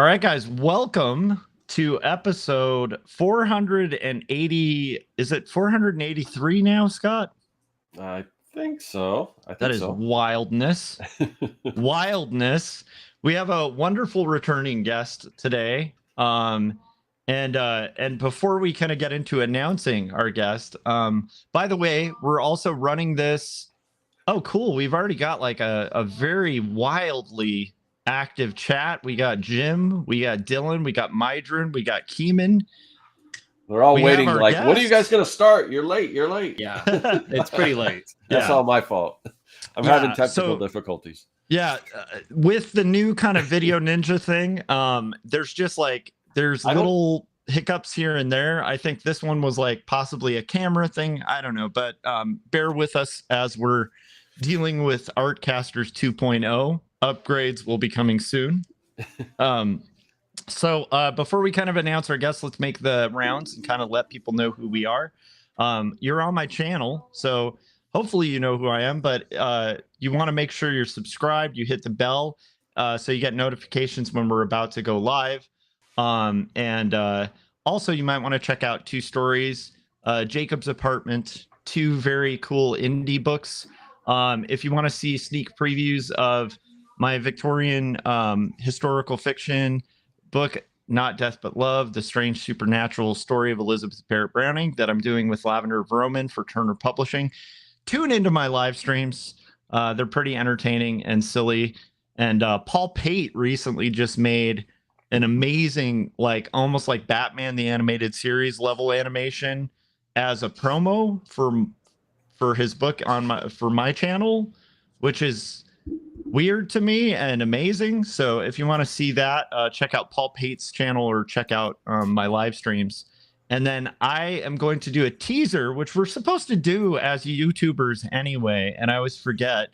All right, guys, welcome to episode 480. Is it 483 now, Scott? I think so. That is wildness. Wildness. We have a wonderful returning guest today. And before we kind of get into announcing our guest, by the way, we're also running this. Oh, cool. We've already got like a very wildly active chat. We got Jim, we got Dylan, we got Mydron, we got Keeman. We're all waiting like, guests. When are you guys going to start? You're late. Yeah, it's pretty late. That's all my fault. I'm having technical difficulties. Yeah, with the new kind of video ninja thing, there's little hiccups here and there. I think this one was like possibly a camera thing. I don't know, but bear with us as we're dealing with Artcasters 2.0. Upgrades will be coming soon. So before we kind of announce our guests, let's make the rounds and kind of let people know who we are. You're on my channel, so hopefully you know who I am, but you want to make sure you're subscribed, you hit the bell, so you get notifications when we're about to go live. And also you might want to check out two stories, Jacob's Apartment, two very cool indie books. If you want to see sneak previews of my Victorian historical fiction book, Not Death But Love, The Strange Supernatural Story of Elizabeth Barrett Browning, that I'm doing with Lavender Vroman for Turner Publishing, tune into my live streams. They're pretty entertaining and silly. And Paul Pate recently just made an amazing, like almost like Batman the Animated Series level animation as a promo for his book for my channel, which is weird to me and amazing. So if you want to see that, check out Paul Pate's channel or check out my live streams. And then I am going to do a teaser, which we're supposed to do as YouTubers anyway. And I always forget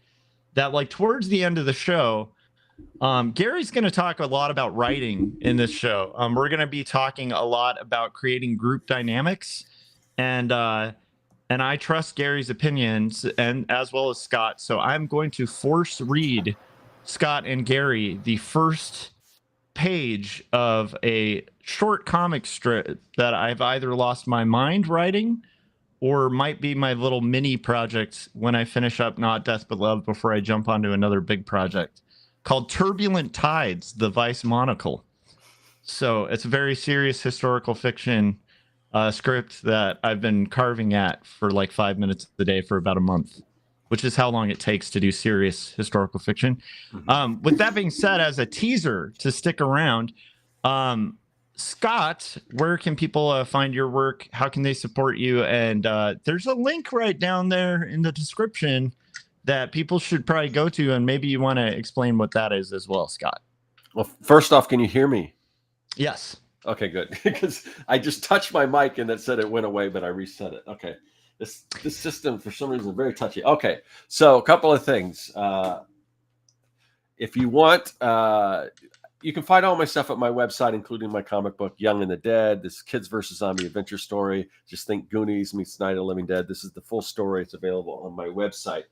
that, like, towards the end of the show, Gary's going to talk a lot about writing in this show. We're going to be talking a lot about creating group dynamics, and I trust Gary's opinions, and as well as Scott. So I'm going to force read Scott and Gary the first page of a short comic strip that I've either lost my mind writing or might be my little mini project when I finish up Not Death But Love before I jump onto another big project called Turbulent Tides, the Vice Monocle. So it's a very serious historical fiction script that I've been carving at for like 5 minutes a day for about a month, which is how long it takes to do serious historical fiction. With that being said, as a teaser to stick around, Scott, where can people find your work? How can they support you? And there's a link right down there in the description that people should probably go to, and maybe you want to explain what that is as well, Scott. Well, first off, can you hear me? Yes. Okay, good. Because I just touched my mic and it said it went away, but I reset it. Okay. This system, for some reason, is very touchy. Okay. So a couple of things. If you want, you can find all my stuff at my website, including my comic book, Young and the Dead, this Kids vs. Zombie adventure story. Just think Goonies meets Night of the Living Dead. This is the full story. It's available on my website.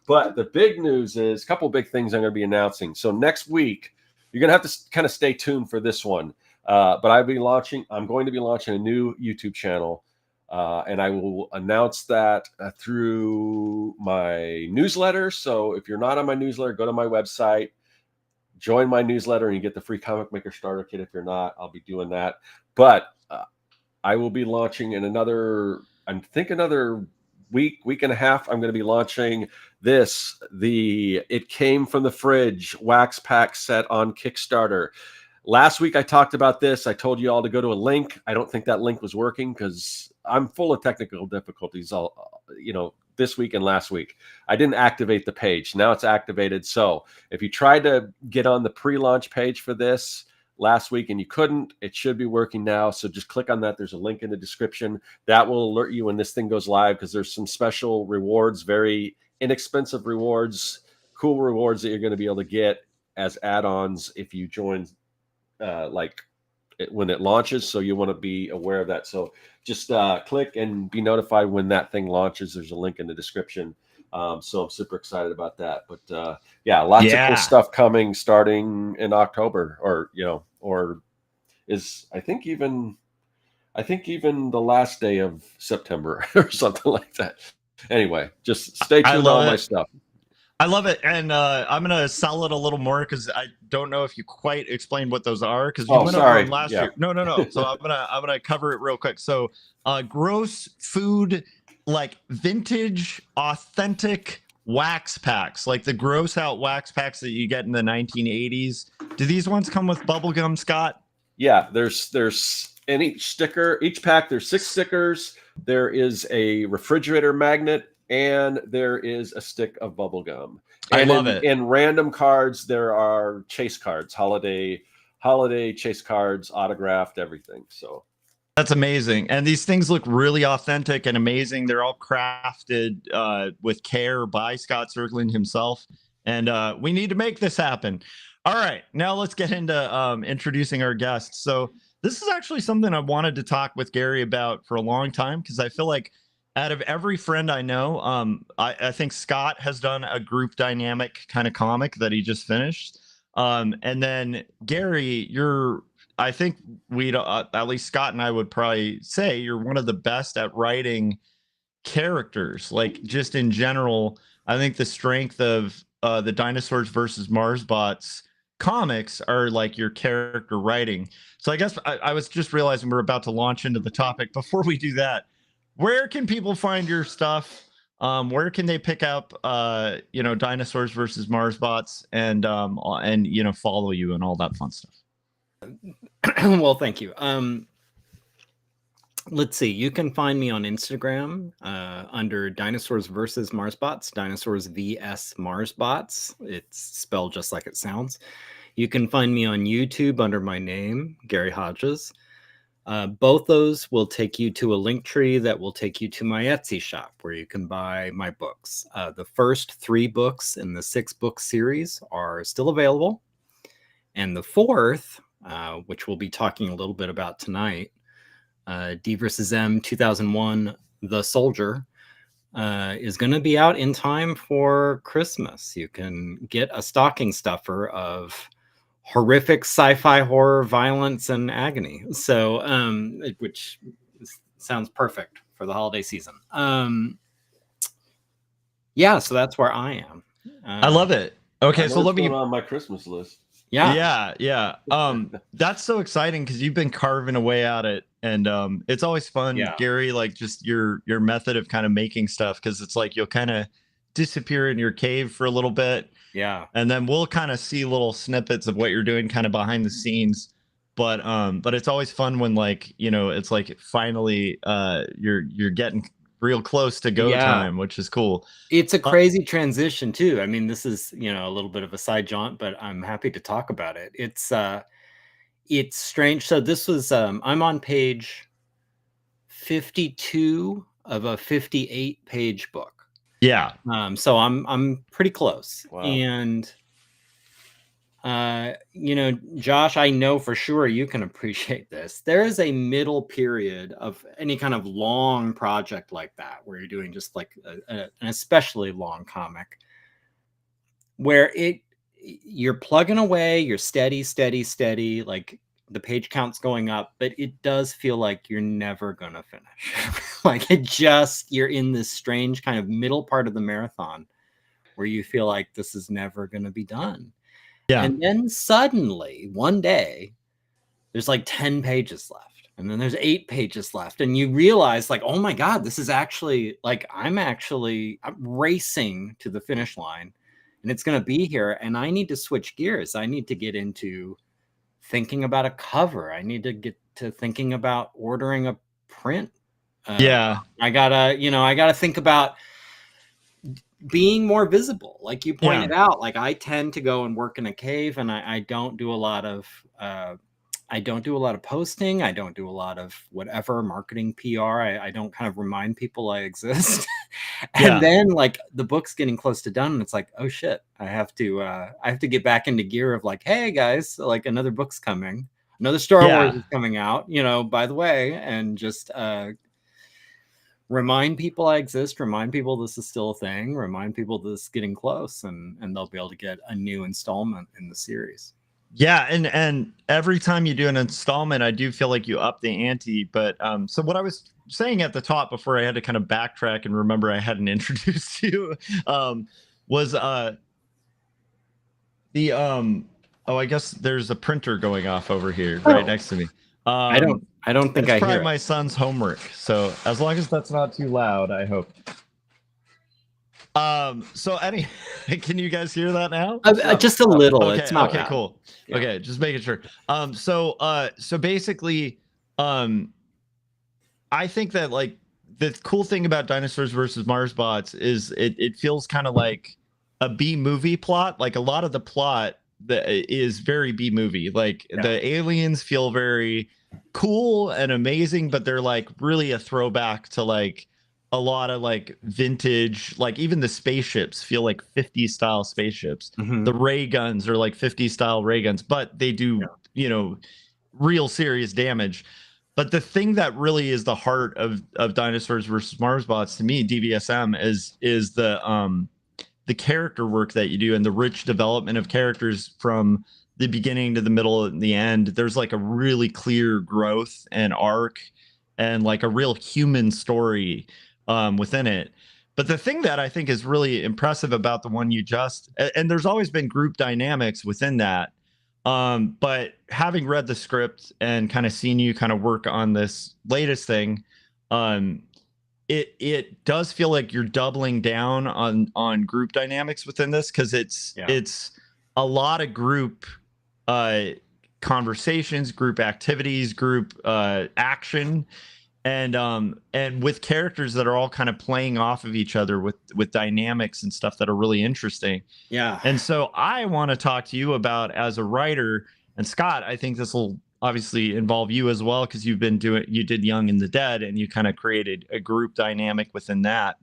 But the big news is a couple big things I'm going to be announcing. So next week, you're going to have to kind of stay tuned for this one. But I'm going to be launching a new YouTube channel, and I will announce that through my newsletter. So if you're not on my newsletter, go to my website, join my newsletter, and you get the free Comic Maker Starter Kit. If you're not, I'll be doing that. But I will be launching in another week and a half. I'm going to be launching the It Came From the Fridge wax pack set on Kickstarter. Last week I talked about this. I told you all to go to a link. I don't think that link was working because I'm full of technical difficulties. This week and last week I didn't activate the page. Now it's activated. So if you tried to get on the pre-launch page for this last week and you couldn't, it should be working now. So just click on that. There's a link in the description that will alert you when this thing goes live, because there's some special rewards, very inexpensive rewards, cool rewards that you're going to be able to get as add-ons if you join when it launches. So you want to be aware of that. So just click and be notified when that thing launches. There's a link in the description. So I'm super excited about that. But lots of cool stuff coming starting in October, or or is I think even the last day of September or something like that. Anyway, just stay I tuned to all love my it. stuff. I love it, and I'm gonna sell it a little more because I don't know if you quite explained what those are because you Oh, went over them sorry. last Yeah. year. No. So I'm gonna cover it real quick. So, gross food, like vintage, authentic wax packs, like the gross out wax packs that you get in the 1980s. Do these ones come with bubble gum, Scott? Yeah, there's in each pack, there's 6 stickers. There is a refrigerator magnet, and there is a stick of bubble gum. I And love it. in random cards, there are chase cards, holiday chase cards, autographed, everything. So That's amazing. And these things look really authentic and amazing. They're all crafted with care by Scott Sergling himself. And we need to make this happen. All right. Now let's get into introducing our guests. So this is actually something I wanted to talk with Gary about for a long time because I feel like out of every friend I know, I think Scott has done a group dynamic kind of comic that he just finished. And then Gary, I think we'd at least Scott and I would probably say you're one of the best at writing characters, like just in general. I think the strength of the Dinosaurs versus Marsbots comics are like your character writing. So I guess I was just realizing we're about to launch into the topic. Before we do that, where can people find your stuff? Where can they pick up Dinosaurs versus Marsbots and follow you and all that fun stuff? Well, thank you. Let's see. You can find me on Instagram under Dinosaurs versus Marsbots, Dinosaurs vs Marsbots. It's spelled just like it sounds. You can find me on YouTube under my name, Gary Hodges. Both those will take you to a link tree that will take you to my Etsy shop where you can buy my books. The first 3 books in the 6-book series are still available. And the 4th, which we'll be talking a little bit about tonight, DVSM 2001, The Soldier, is going to be out in time for Christmas. You can get a stocking stuffer of horrific sci-fi horror, violence, and agony. So, which sounds perfect for the holiday season. Yeah, so that's where I am. I love it. Okay, so let me on my Christmas list. Yeah. That's so exciting because you've been carving away at it, and it's always fun, Gary. Like just your method of kind of making stuff, because it's like you'll kind of disappear in your cave for a little bit, and then we'll kind of see little snippets of what you're doing, kind of behind the scenes. But it's always fun when it's like finally you're getting real close to go time, which is cool. It's a crazy transition too. I mean, this is, a little bit of a side jaunt, but I'm happy to talk about it. It's strange. So this was, I'm on page 52 of a 58 page book. Yeah. So I'm pretty close. Wow. And, Josh, I know for sure you can appreciate this. There is a middle period of any kind of long project like that, where you're doing just like an especially long comic, where you're plugging away, you're steady, like the page count's going up, but it does feel like you're never going to finish. Like you're in this strange kind of middle part of the marathon where you feel like this is never going to be done. Yeah. And then suddenly one day there's like 10 pages left, and then there's 8 pages left. And you realize like, oh my God, this is actually like, I'm racing to the finish line, and it's going to be here. And I need to switch gears. I need to get into thinking about a cover. I need to get to thinking about ordering a print. I gotta think about being more visible, like you pointed out. Like I tend to go and work in a cave, and I don't do a lot of posting. I don't do a lot of whatever marketing PR. I don't kind of remind people I exist. And then like the book's getting close to done, and it's like, oh shit, I have to get back into gear of like, hey guys, like another book's coming, another Star Wars is coming out, by the way, and just remind people I exist, remind people this is still a thing, remind people this is getting close, and they'll be able to get a new installment in the series. Yeah, and every time you do an installment, I do feel like you up the ante. But so what I was saying at the top before I had to kind of backtrack and remember I hadn't introduced you, was the oh, I guess there's a printer going off over here right Oh, next to me. I don't think It's I probably hear it. my son's homework. So as long as that's not too loud, I hope. So any can you guys hear that now? Just a little. Okay, It's not okay, bad. cool. Yeah. Okay, just making sure. So basically, I think that like the cool thing about Dinosaurs versus Mars Bots is it feels kind of like a B movie plot. Like a lot of the plot that is very B movie. Like the aliens feel very cool and amazing, but they're like really a throwback to like a lot of like vintage, like even the spaceships feel like 50s style spaceships. Mhm. The ray guns are like 50s style ray guns, but they do, you know, real serious damage. But the thing that really is the heart of Dinosaurs versus Mars Bots to me, DVSM, is the character work that you do and the rich development of characters from the beginning to the middle and the end. There's like a really clear growth and arc and like a real human story within it. But the thing that I think is really impressive about the one you just, and there's always been group dynamics within that. But having read the script and kind of seen you kind of work on this latest thing, um, it does feel like you're doubling down on group dynamics within this because it's a lot of group uh conversations, group activities, group action, and with characters that are all kind of playing off of each other with dynamics and stuff that are really interesting. Yeah. And so I want to talk to you about, as a writer, and Scott, I think this will obviously involve you as well because you did Young and the Dead and you kind of created a group dynamic within that.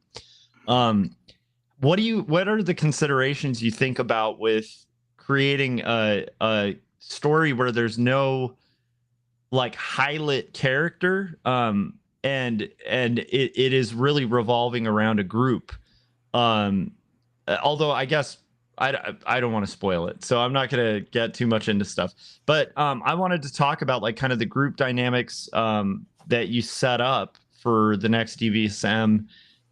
What are the considerations you think about with creating a story where there's no like highlight character, and it is really revolving around a group, although I guess I don't want to spoil it, so I'm not going to get too much into stuff. But I wanted to talk about like kind of the group dynamics that you set up for the next DVSM,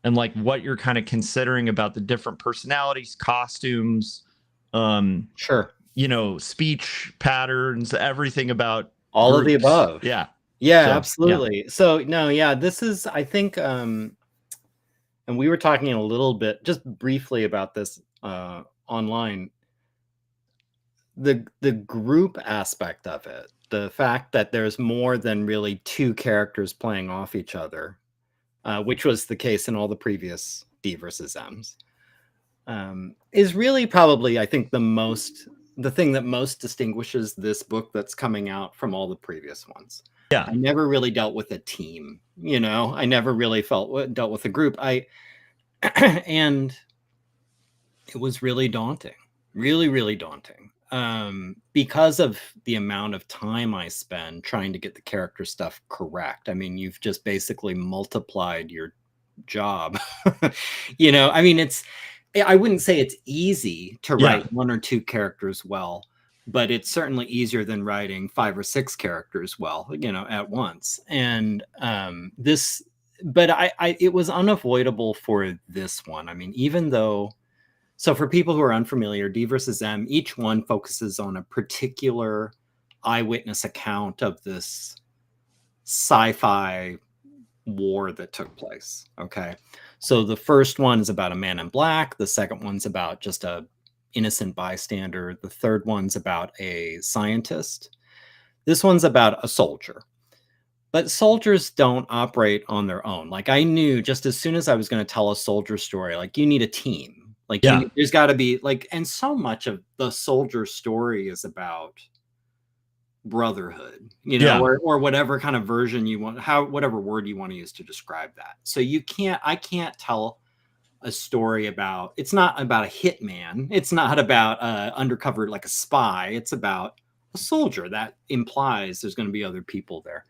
and like what you're kind of considering about the different personalities, costumes, Sure. you know, speech patterns, everything about All of the groups. above. Yeah. Yeah, So, absolutely. So no, yeah, this is, I think, and we were talking a little bit, just briefly about this online. The group aspect of it, the fact that there's more than really two characters playing off each other, which was the case in all the previous D versus M's, is really probably, I think, the thing that most distinguishes this book that's coming out from all the previous ones. yeah. I never really dealt with a team, you know. I never really dealt with a group. And it was really daunting, really, really daunting, because of the amount of time I spend trying to get the character stuff correct. I mean, you've just basically multiplied your job. You know, I mean, I wouldn't say it's easy to write one or two characters well, but it's certainly easier than writing 5 or 6 characters well, you know, at once. And but it was unavoidable for this one. I mean, even though, so for people who are unfamiliar, D versus M, each one focuses on a particular eyewitness account of this sci-fi war that took place. Okay. So the first one is about a man in black. The second one's about just a innocent bystander. The third one's about a scientist. This one's about a soldier. But soldiers don't operate on their own. Like, I knew just as soon as I was going to tell a soldier story, like, you need a team. Like, there's got to be like, and so much of the soldier story is about brotherhood, you know, or whatever kind of version you want, whatever word you want to use to describe that. So I can't tell a story about, it's not about a hitman. It's not about undercover, like a spy. It's about a soldier. That implies there's going to be other people there.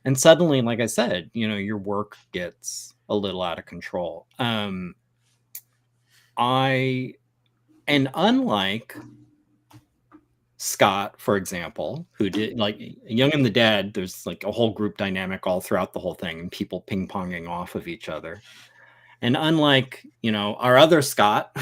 And suddenly, like I said, you know, your work gets a little out of control. And unlike Scott, for example, who did like Young and the Dead. There's like a whole group dynamic all throughout the whole thing, and people ping-ponging off of each other. And unlike, our other Scott,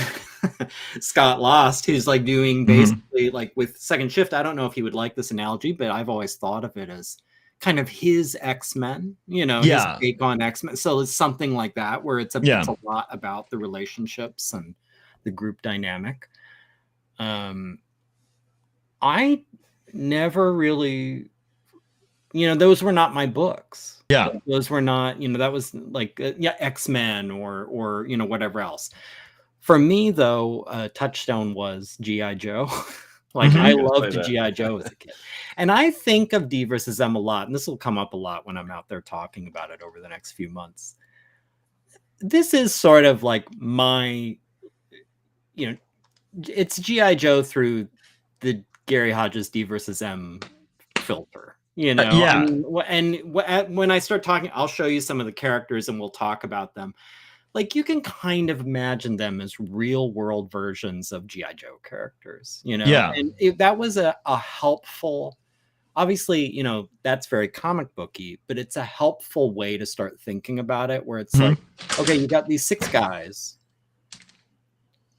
Scott Lost, who's like doing basically like with Second Shift, I don't know if he would like this analogy, but I've always thought of it as kind of his X-Men, his take on X-Men. So it's something like that, where it's a lot about the relationships and the group dynamic. I never really, those were not my books. Yeah. Those were not, that was like, X-Men or, whatever else. For me, though, Touchstone was G.I. Joe. Like, I loved G.I. Joe as a kid. And I think of DVSM a lot, and this will come up a lot when I'm out there talking about it over the next few months. This is sort of like my, it's G.I. Joe through the Gary Hodges DVSM filter, Yeah. I mean, and when I start talking, I'll show you some of the characters and we'll talk about them. Like, you can kind of imagine them as real world versions of G.I. Joe characters, Yeah. And that was a helpful, obviously, that's very comic booky, but it's a helpful way to start thinking about it, where it's like, okay, you got these 6 guys.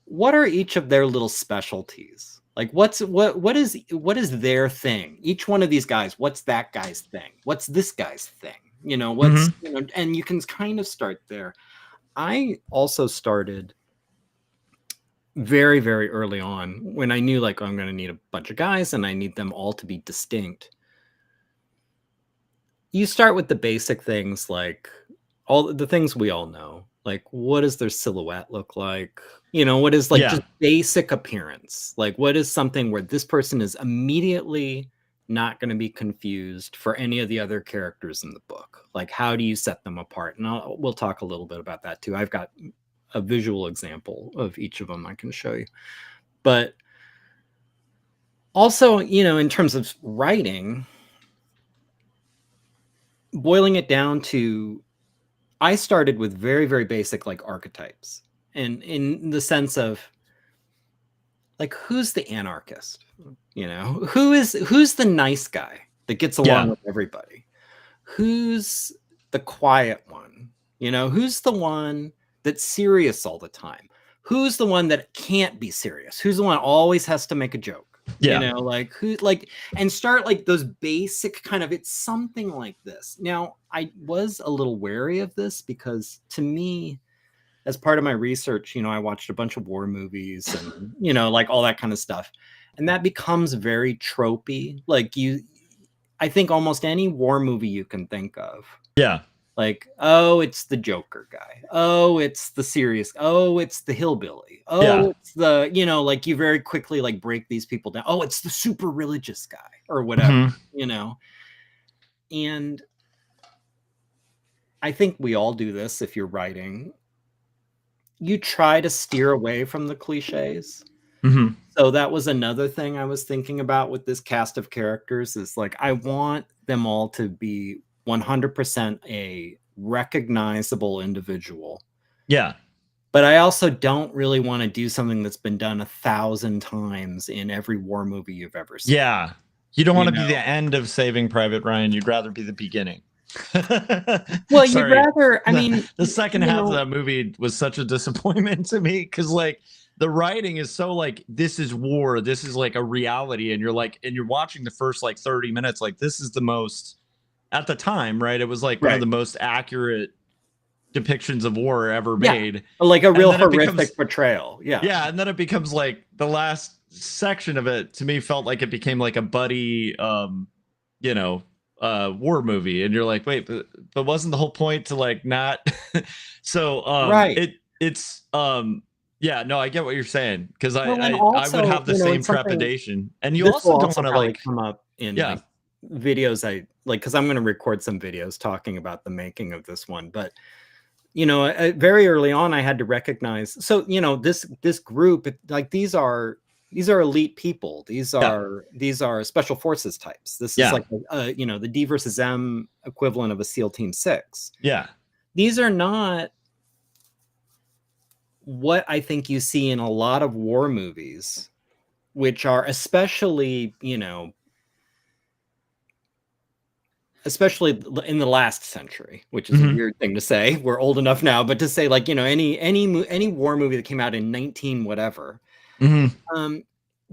What are each of their little specialties? Like, what is their thing? Each one of these guys, what's that guy's thing? What's this guy's thing? And you can kind of start there. I also started very, very early on when I knew, like, I'm going to need a bunch of guys and I need them all to be distinct. You start with the basic things, like all the things we all know. Like, what does their silhouette look like? What is like just basic appearance? Like, what is something where this person is immediately not going to be confused for any of the other characters in the book? Like, how do you set them apart? And we'll talk a little bit about that too. I've got a visual example of each of them I can show you. But also, in terms of writing, boiling it down to, I started with very, very basic, like, archetypes. And in the sense of, like, who's the anarchist? Who's the nice guy that gets along with everybody? Who's the quiet one? Who's the one that's serious all the time? Who's the one that can't be serious? Who's the one that always has to make a joke? And start like those basic kind of, it's something like this. Now, I was a little wary of this because, to me, as part of my research, I watched a bunch of war movies and, like all that kind of stuff. And that becomes very tropey. Like, I think almost any war movie you can think of. Yeah. Like, oh, it's the Joker guy. Oh, it's the serious. Oh, it's the hillbilly. Oh, it's the, like, you very quickly like break these people down. Oh, it's the super religious guy or whatever, And I think we all do this if you're writing. You try to steer away from the cliches. So that was another thing I was thinking about with this cast of characters, is like, I want them all to be 100% a recognizable individual. Yeah. But I also don't really want to do something that's been done 1,000 times in every war movie you've ever seen. Yeah. You don't want to be the end of Saving Private Ryan. You'd rather be the beginning. Well, you'd rather, I mean, the second half of that movie was such a disappointment to me, because like the writing is so like, this is war, this is like a reality, and you're like, and you're watching the first like 30 minutes, like, this is the most, at the time, right, it was like one of the most accurate depictions of war ever made, like a real horrific portrayal. And then it becomes like the last section of it, to me, felt like it became like a buddy war movie, and you're like, wait, but wasn't the whole point to like not so it's I get what you're saying, because I would have the same trepidation, and you also don't want to like come up in like videos I like, because I'm going to record some videos talking about the making of this one. But very early on, I had to recognize, so this group, like, these are elite people. These are special forces types. This is like the D versus M equivalent of a SEAL Team 6. Yeah. These are not what I think you see in a lot of war movies, which are especially, especially in the last century, which is a weird thing to say. We're old enough now, but to say like, any war movie that came out in 19 whatever,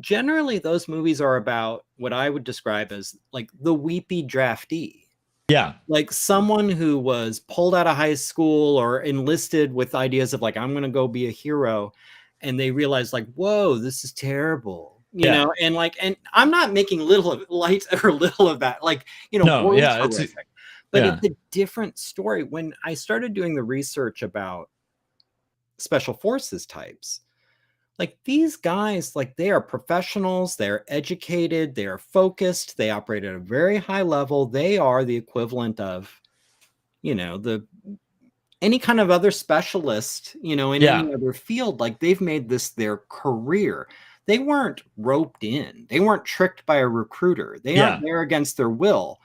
generally those movies are about what I would describe as like the weepy draftee. Yeah. Like someone who was pulled out of high school or enlisted with ideas of like, I'm going to go be a hero. And they realize like, whoa, this is terrible. And like, and I'm not making little of that. Like, no, yeah, it's a different story. When I started doing the research about special forces types, like these guys, like they are professionals, they're educated, they are focused, they operate at a very high level. They are the equivalent of, any kind of other specialist, in any other field. Like they've made this their career. They weren't roped in. They weren't tricked by a recruiter. They aren't there against their will.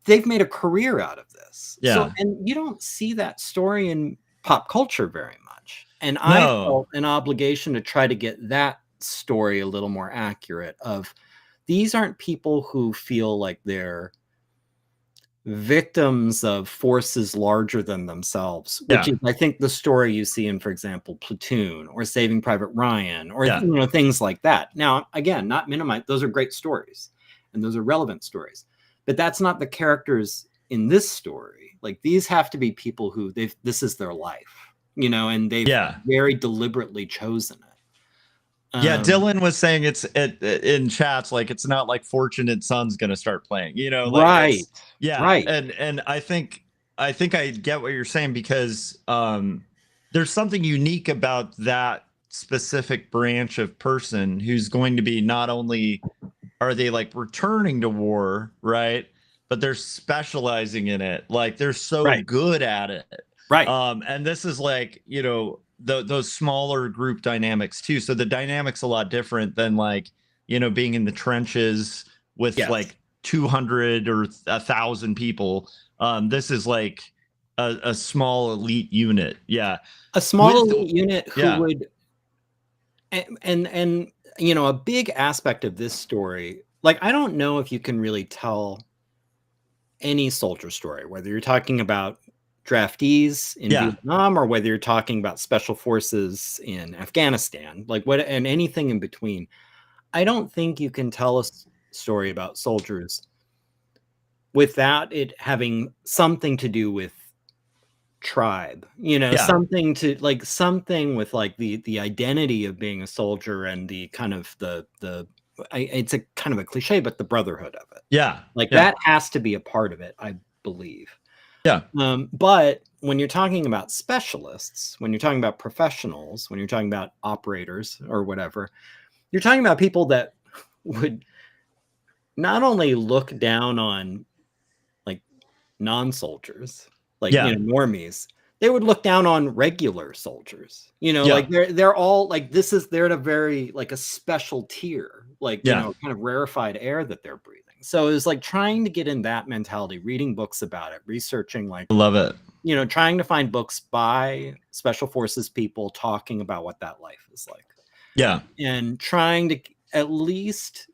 They've made a career out of this. Yeah. So, and you don't see that story in pop culture very much. And I felt an obligation to try to get that story a little more accurate of these aren't people who feel like they're victims of forces larger than themselves, which is, I think, the story you see in, for example, Platoon or Saving Private Ryan or things like that. Now, again, not minimize, those are great stories and those are relevant stories, but that's not the characters in this story. Like these have to be people who this is their life, and they've very deliberately chosen it. Dylan was saying it's in chats, like it's not like Fortunate Son's gonna start playing, like right. Right. And I think I get what you're saying, because there's something unique about that specific branch of person who's going to be, not only are they like returning to war, right, but they're specializing in it, like they're so good at it, right. And this is like, those smaller group dynamics too. So the dynamics a lot different than like, being in the trenches with like 200 or 1,000 people. This is like a small elite unit. Yeah. A small elite unit who would, and a big aspect of this story, like, I don't know if you can really tell any soldier story, whether you're talking about draftees in Vietnam or whether you're talking about special forces in Afghanistan, like and anything in between. I don't think you can tell a story about soldiers without it having something to do with tribe, something with like the identity of being a soldier and the kind of it's a kind of a cliche, but the brotherhood of it. That has to be a part of it, I believe. But when you're talking about specialists, when you're talking about professionals, when you're talking about operators or whatever, you're talking about people that would not only look down on like non-soldiers, like normies, they would look down on regular soldiers. Like they're all like, they're at a very like a special tier, like kind of rarefied air that they're breathing. So it was like trying to get in that mentality, reading books about it, researching, like, love it. Trying to find books by special forces people talking about what that life is like. Yeah. And trying to at least,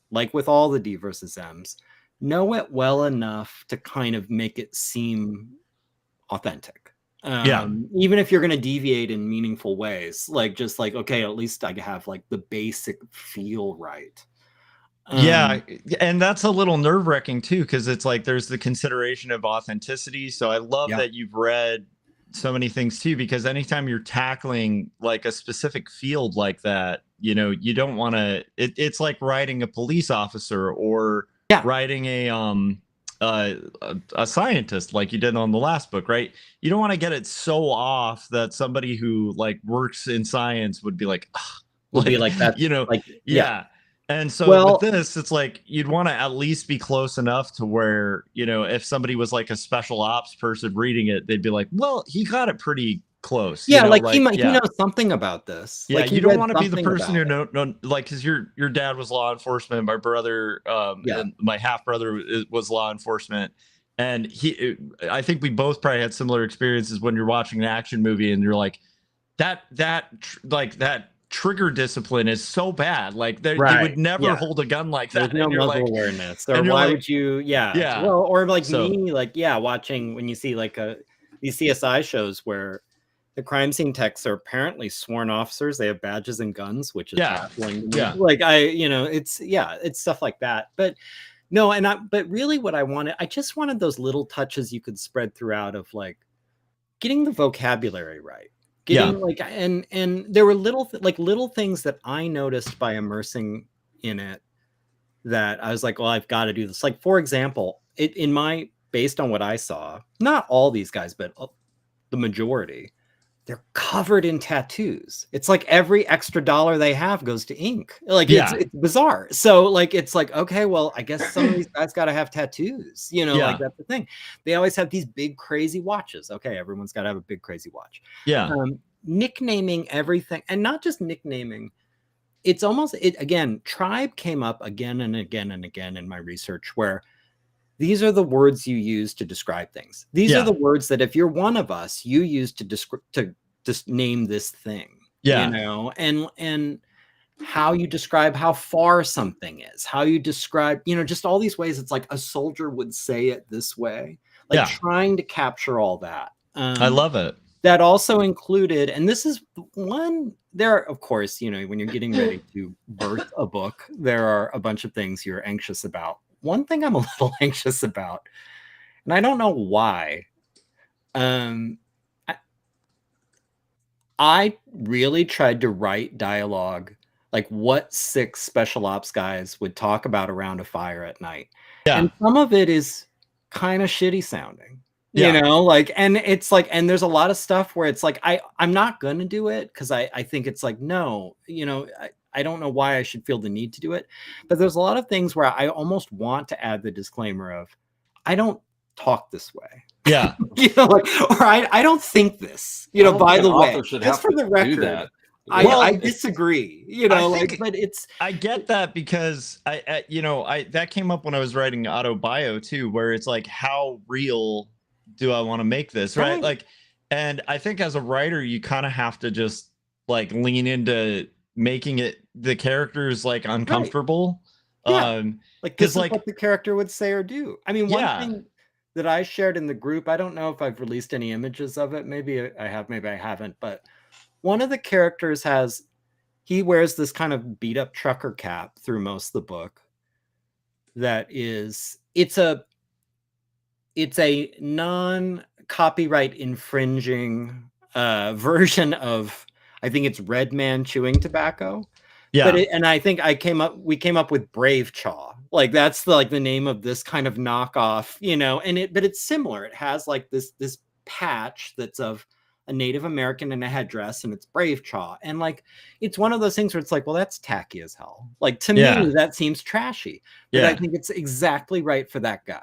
like with all the DVSMs, know it well enough to kind of make it seem authentic. Even if you're going to deviate in meaningful ways, like just like, okay, at least I have like the basic feel right. And that's a little nerve-wracking too, because it's like there's the consideration of authenticity. So I love that you've read so many things too, because anytime you're tackling like a specific field like that, you don't want to, it's like writing a police officer or writing a scientist like you did on the last book, right? You don't want to get it so off that somebody who like works in science would be like, be like that, And so with this, it's like you'd want to at least be close enough to where, if somebody was like a special ops person reading it, they'd be like, well, he got it pretty close. He knows something about this. Yeah, like, you don't want to be the person who no, like, because your dad was law enforcement, my brother, and my half brother was law enforcement, and I think we both probably had similar experiences when you're watching an action movie and you're like, that trigger discipline is so bad. Like you Right. would never Yeah. hold a gun like that. There's no And you're muzzle like, awareness, or and you're why like, would you? Yeah. Yeah. Well, or like So- me, like watching when you see like these CSI shows where the crime scene techs are apparently sworn officers. They have badges and guns, which is baffling to me. Yeah. Like it's stuff like that. But no, but really what I just wanted those little touches you could spread throughout of like getting the vocabulary right. Getting like, and there were little things that I noticed by immersing in it that I was like, well, I've got to do this. Like, for example, based on what I saw, not all these guys, but the majority, they're covered in tattoos. It's like every extra dollar they have goes to ink. Like it's bizarre. So like, it's like, okay, well, I guess some of these guys got to have tattoos, like that's the thing. They always have these big, crazy watches. Okay. Everyone's got to have a big, crazy watch. Yeah. Nicknaming everything, and not just nicknaming. It's almost again, tribe came up again and again and again in my research, where these are the words you use to describe things. These are the words that if you're one of us, you use to just name this thing. And how you describe how far something is, how you describe, just all these ways. It's like a soldier would say it this way, like trying to capture all that. I love it. That also included, and this is one, there, of course, when you're getting ready to birth a book, there are a bunch of things you're anxious about. One thing I'm a little anxious about, and I don't know why, I really tried to write dialogue like what 6 special ops guys would talk about around a fire at night. And some of it is kind of shitty sounding. And it's like, and there's a lot of stuff where it's like, I'm not going to do it because I think it's like, no, I don't know why I should feel the need to do it. But there's a lot of things where I almost want to add the disclaimer of, I don't talk this way. Yeah. Or I don't think this, by the way, just for the record. I disagree, but I get that because I that came up when I was writing autobio too, where it's like, how real do I want to make this? Right. Like, and I think as a writer, you kind of have to just like lean into making it the characters like uncomfortable. Like this is what the character would say or do. I mean, one thing that I shared in the group, I don't know if I've released any images of it. Maybe I have, maybe I haven't, but one of the characters he wears this kind of beat up trucker cap through most of the book. It's a non-copyright infringing version of, I think it's Red Man chewing tobacco. Yeah. And I think we came up with Brave Chaw. Like that's the name of this kind of knockoff, but it's similar. It has like this patch that's of a Native American in a headdress, and it's Brave Chaw. And like, it's one of those things where it's like, well, that's tacky as hell. Like to me, that seems trashy, but I think it's exactly right for that guy.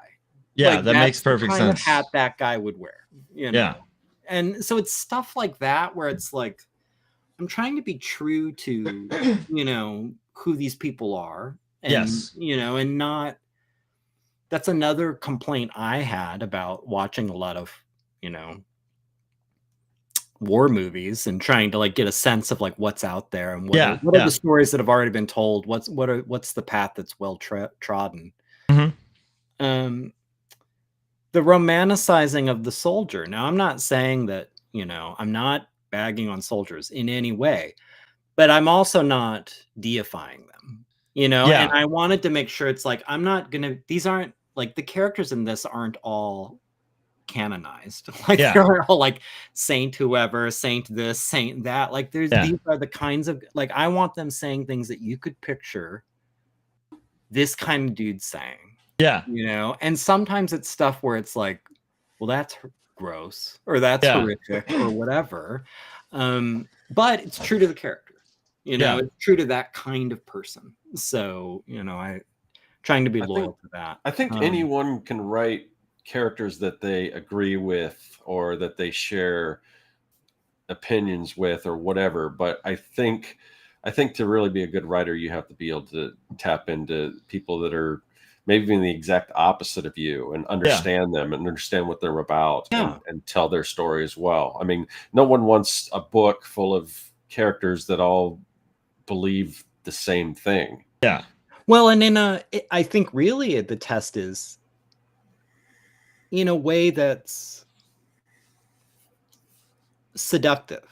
Yeah. Like, that makes perfect sense. Kind of hat that guy would wear, Yeah. And so it's stuff like that where it's like, I'm trying to be true to, who these people are. And, and not, that's another complaint I had about watching a lot of, war movies and trying to like get a sense of like what's out there and what are the stories that have already been told. What's the path that's well trodden. Mm-hmm. The romanticizing of the soldier. Now, I'm not saying that, I'm not bagging on soldiers in any way, but I'm also not deifying them, and I wanted to make sure it's like, these aren't like the characters in this aren't all canonized. Like they're all like saint whoever, saint this, saint that. Like these are the kinds of, like, I want them saying things that you could picture this kind of dude saying. Yeah. And sometimes it's stuff where it's like, well, that's gross or that's horrific or whatever. But it's true to the character, it's true to that kind of person. So, I trying to be loyal to that. I think anyone can write characters that they agree with or that they share opinions with or whatever. But I think to really be a good writer, you have to be able to tap into people that are maybe being the exact opposite of you and understand them and understand what they're about and tell their story as well. I mean, no one wants a book full of characters that all believe the same thing. Yeah. Well, and I think really the test is in a way that's seductive,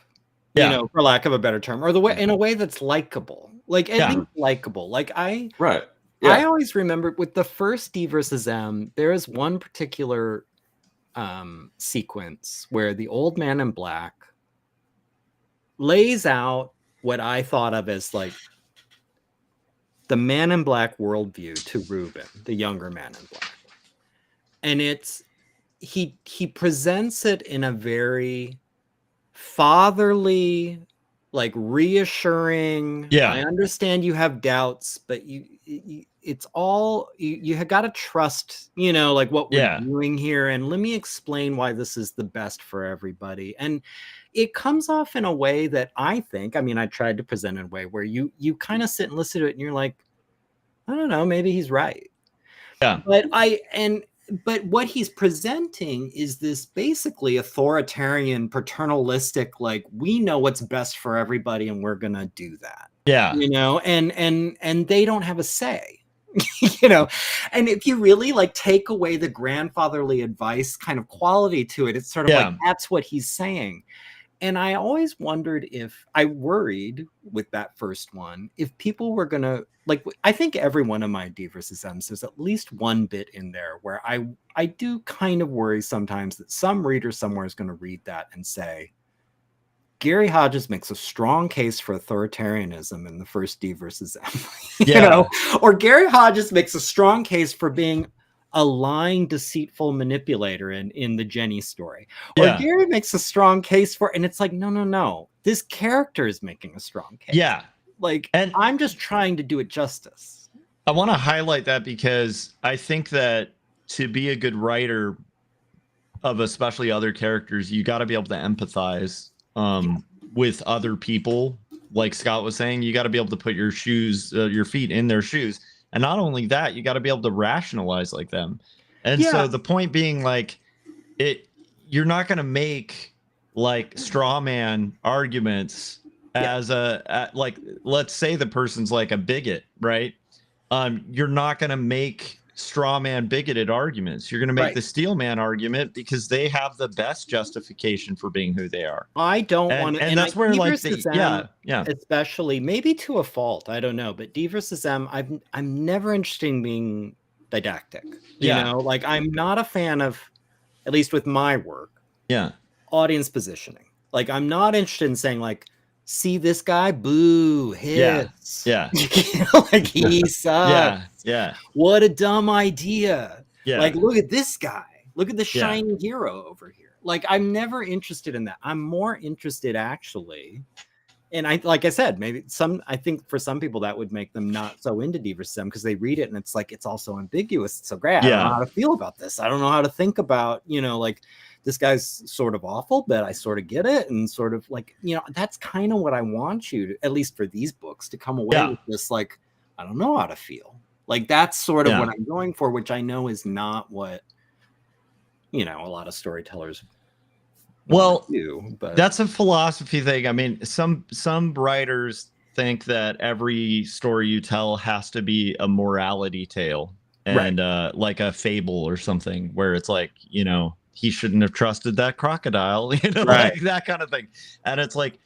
Yeah. for lack of a better term, or the way in a way that's likable, like at least likable. Like Right. I always remember with the first D versus M, there is one particular sequence where the old man in black lays out what I thought of as like the man in black worldview to Reuben, the younger man in black. And he presents it in a very fatherly, like reassuring. Yeah. I understand you have doubts, but it's all you have got to trust, like what we're doing here. And let me explain why this is the best for everybody. And it comes off in a way that I think, I tried to present in a way where you kind of sit and listen to it and you're like, I don't know, maybe he's right. Yeah. But what he's presenting is this basically authoritarian, paternalistic, like we know what's best for everybody and we're going to do that. Yeah. And they don't have a say, and if you really like take away the grandfatherly advice kind of quality to it, it's sort of like, that's what he's saying. And I always wondered I worried with that first one, if people were going to like, I think every one of my D versus M's, there's at least one bit in there where I do kind of worry sometimes that some reader somewhere is going to read that and say, Gary Hodges makes a strong case for authoritarianism in the first D versus M, or Gary Hodges makes a strong case for being a lying, deceitful manipulator in the Jenny story. Or Gary makes a strong case for, and it's like, no. This character is making a strong case. Yeah. Like, and I'm just trying to do it justice. I want to highlight that because I think that to be a good writer of especially other characters, you got to be able to empathize with other people. Like Scott was saying, you got to be able to put your feet in their shoes. And not only that, you got to be able to rationalize like them. And so the point being, like, you're not going to make like straw man arguments as like, let's say the person's like a bigot, right? You're not going to make straw man bigoted arguments. You're going to make the steel man argument because they have the best justification for being who they are. I don't want to, and that's where like especially maybe to a fault, I don't know, but D versus M, I'm never interested in being didactic. You know, like I'm not a fan of, at least with my work, audience positioning. Like I'm not interested in saying like, see this guy, boo, hits. Like he sucks. What a dumb idea. Like look at this guy. Look at the shining hero over here. Like I'm never interested in that. I'm more interested actually. And like I said, maybe I think for some people that would make them not so into D versus M because they read it and it's like, it's also ambiguous. It's so great. I don't know how to feel about this. I don't know how to think about, like, this guy's sort of awful, but I sort of get it. And sort of like, that's kind of what I want you to, at least for these books, to come away with this, like, I don't know how to feel. Like, that's sort of what I'm going for, which I know is not what, a lot of storytellers do. But that's a philosophy thing. I mean, some writers think that every story you tell has to be a morality tale and like a fable or something where it's like, he shouldn't have trusted that crocodile, like that kind of thing. And it's like,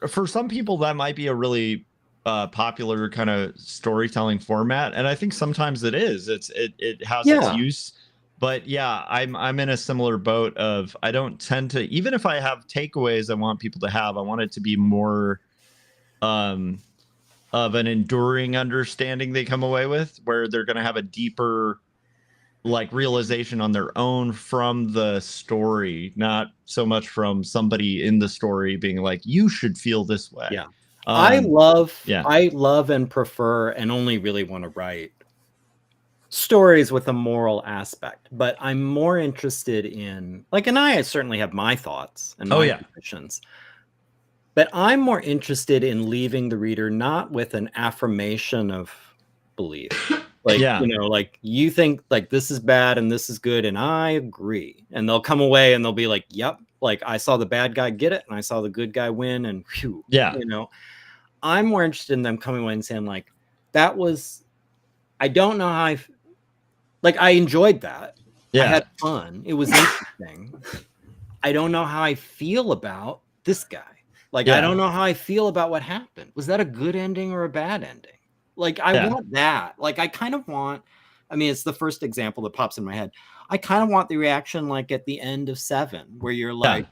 for some people, that might be a really popular kind of storytelling format. And I think sometimes it is. It has its use. But I'm in a similar boat of, I don't tend to, even if I have takeaways I want people to have, I want it to be more of an enduring understanding they come away with, where they're going to have a deeper like realization on their own from the story, not so much from somebody in the story being like, you should feel this way. I love and prefer and only really want to write stories with a moral aspect, but I'm more interested in like, and I certainly have my thoughts and my positions, but I'm more interested in leaving the reader not with an affirmation of belief. Like, like you think like this is bad and this is good. And I agree. And they'll come away and they'll be like, yep. Like I saw the bad guy get it and I saw the good guy win and whew, I'm more interested in them coming away and saying like, that was, I don't know how I enjoyed that. Yeah. I had fun. It was interesting. I don't know how I feel about this guy. Like, I don't know how I feel about what happened. Was that a good ending or a bad ending? Like, I want that. Like, I kind of want, I mean, it's the first example that pops in my head. I kind of want the reaction like at the end of 7, where you're like,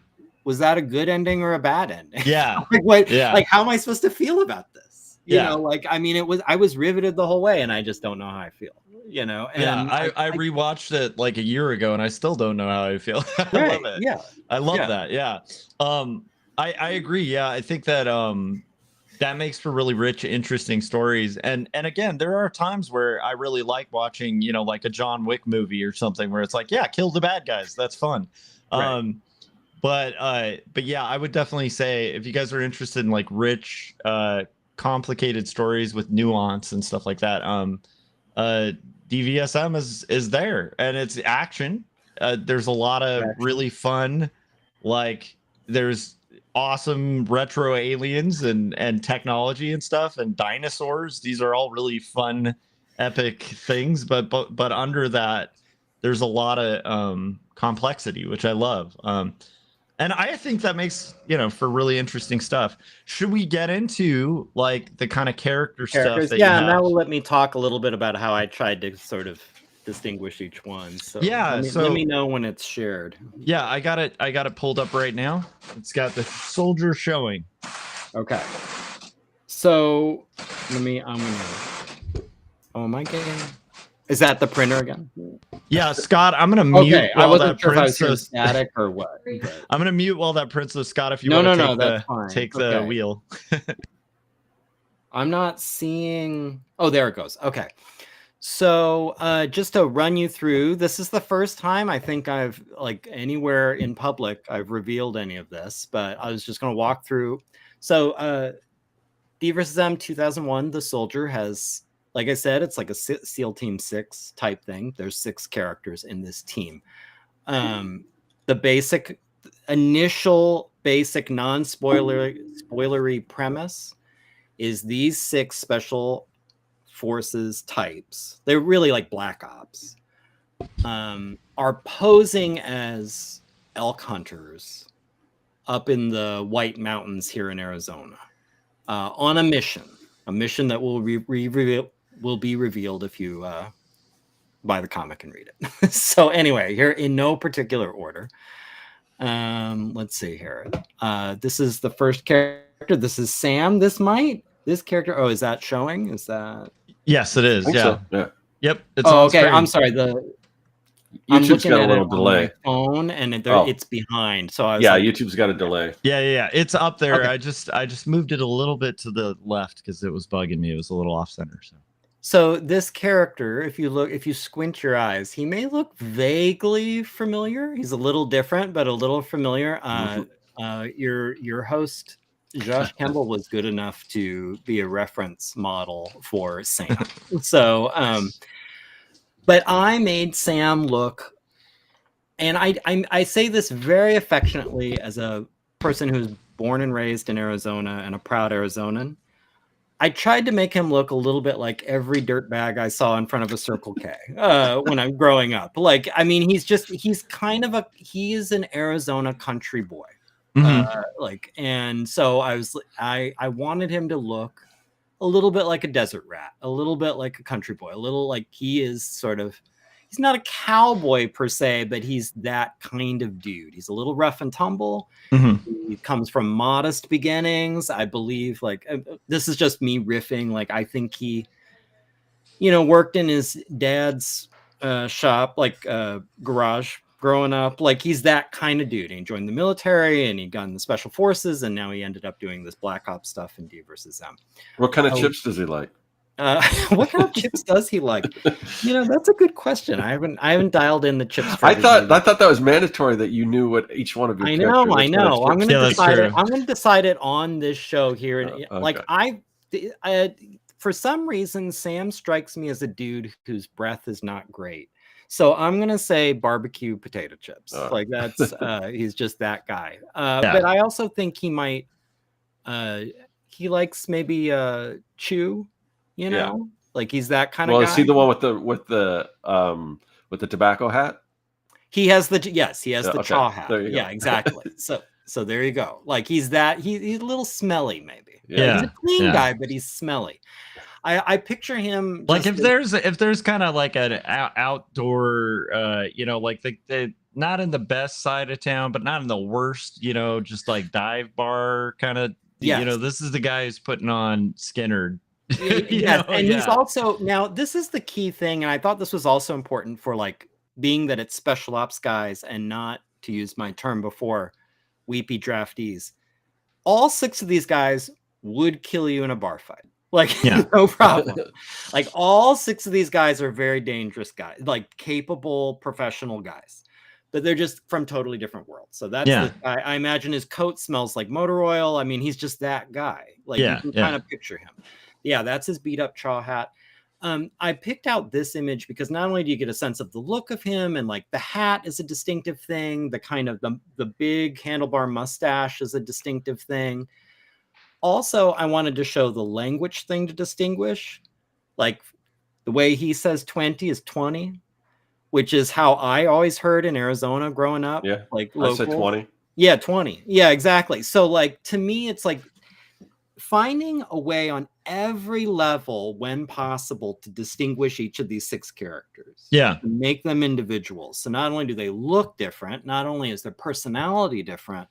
was that a good ending or a bad ending? Yeah. Like, how am I supposed to feel about this? You Yeah. know, like, I mean, I was riveted the whole way, and I just don't know how I feel, you know? And I rewatched it like a year ago, and I still don't know how I feel. I love it. Yeah. I love that. Yeah. I agree. Yeah. I think that, that makes for really rich, interesting stories. And again, there are times where I really like watching, you know, like a John Wick movie or something where it's like, yeah, kill the bad guys. That's fun. Right. But yeah, I would definitely say if you guys are interested in like rich, complicated stories with nuance and stuff like that, DVSM is there, and it's action. There's a lot of really fun, like there's awesome retro aliens and technology and stuff and dinosaurs. These are all really fun, epic things, but under that there's a lot of complexity, which I love. And I think that makes, you know, for really interesting stuff. Should we get into like the kind of character stuff that and that will let me talk a little bit about how I tried to sort of distinguish each one. So let me know when it's shared. Yeah, I got it pulled up right now. It's got the soldier showing. Okay. So I'm gonna, oh, am I getting, is that the printer again? Yeah, Scott, I'm gonna mute. Okay, I wasn't sure if I was hearing static or what. But... I'm gonna mute while that prints. So Scott, if you want to take the wheel. I'm not seeing. Oh, there it goes. Okay. So just to run you through, this is the first time I think I've like anywhere in public I've revealed any of this, but I was just going to walk through. So DVSM 2001, the soldier has, like I said, it's like a SEAL Team 6 type thing. There's 6 characters in this team. The initial basic non-spoilery premise is these 6 special forces types, they're really like black ops, are posing as elk hunters up in the White Mountains here in Arizona, on a mission that will be revealed if you buy the comic and read it. So anyway, here in no particular order, let's see here. This is the first character. This is Sam. This character, oh, is that showing? Is that? Yes, it is. Yeah. So. Yeah. Yep. It's okay. I'm sorry. YouTube's got a little delay. On my phone, and it's behind. So I was YouTube's got a delay. Yeah. It's up there. Okay. I just moved it a little bit to the left because it was bugging me. It was a little off center. So this character, if you squint your eyes, he may look vaguely familiar. He's a little different, but a little familiar. Your host, Josh Campbell, was good enough to be a reference model for Sam. So, but I made Sam look, and I say this very affectionately as a person who's born and raised in Arizona and a proud Arizonan. I tried to make him look a little bit like every dirtbag I saw in front of a Circle K when I'm growing up. Like, I mean, he is an Arizona country boy. And so I wanted him to look a little bit like a desert rat, a little bit like a country boy, a little like he is sort of, he's not a cowboy per se, but he's that kind of dude. He's a little rough and tumble. He comes from modest beginnings. I believe, like, this is just me riffing. Like, I think he, worked in his dad's shop, like garage growing up. Like, he's that kind of dude. He joined the military and he got in the special forces, and now he ended up doing this Black Ops stuff in D-versus-M. What kind of chips does he like? What kind of chips does he like? That's a good question. I haven't dialed in the chips. I thought that was mandatory that you knew what each one of your. I know. I'm going to decide it. I'm going to decide it on this show here. Okay. Like I, for some reason, Sam strikes me as a dude whose breath is not great. So I'm going to say barbecue potato chips. Like that's he's just that guy. But I also think he might he likes maybe chew, you know, like he's that kind of Well, guy. is he the one with the tobacco hat? He has the the Okay. chaw hat. There you go. Yeah, exactly. So there you go. Like he's a little smelly, maybe. Yeah. He's a clean guy, but he's smelly. I picture him like if there's kind of like an outdoor you know, like the not in the best side of town, but not in the worst, you know, just like dive bar kind of, you know, this is the guy who's putting on Skinner. Yes, and he's also, now this is the key thing, and I thought this was also important for like being that it's special ops guys and not, to use my term before, weepy draftees. All 6 of these guys would kill you in a bar fight. Like, no problem. Like all 6 of these guys are very dangerous guys, like capable professional guys, but they're just from totally different worlds. So that's I imagine his coat smells like motor oil. I mean, he's just that guy. Like you can kind of picture him. Yeah, that's his beat up chaw hat. I picked out this image because not only do you get a sense of the look of him, and like the hat is a distinctive thing, the kind of the big handlebar mustache is a distinctive thing. Also, I wanted to show the language thing to distinguish. Like the way he says 20 is 20, which is how I always heard in Arizona growing up. Yeah, like I said 20. Yeah, 20. Yeah, exactly. So like to me, it's like finding a way on every level when possible to distinguish each of these 6 characters. Yeah. Make them individuals. So not only do they look different, not only is their personality different,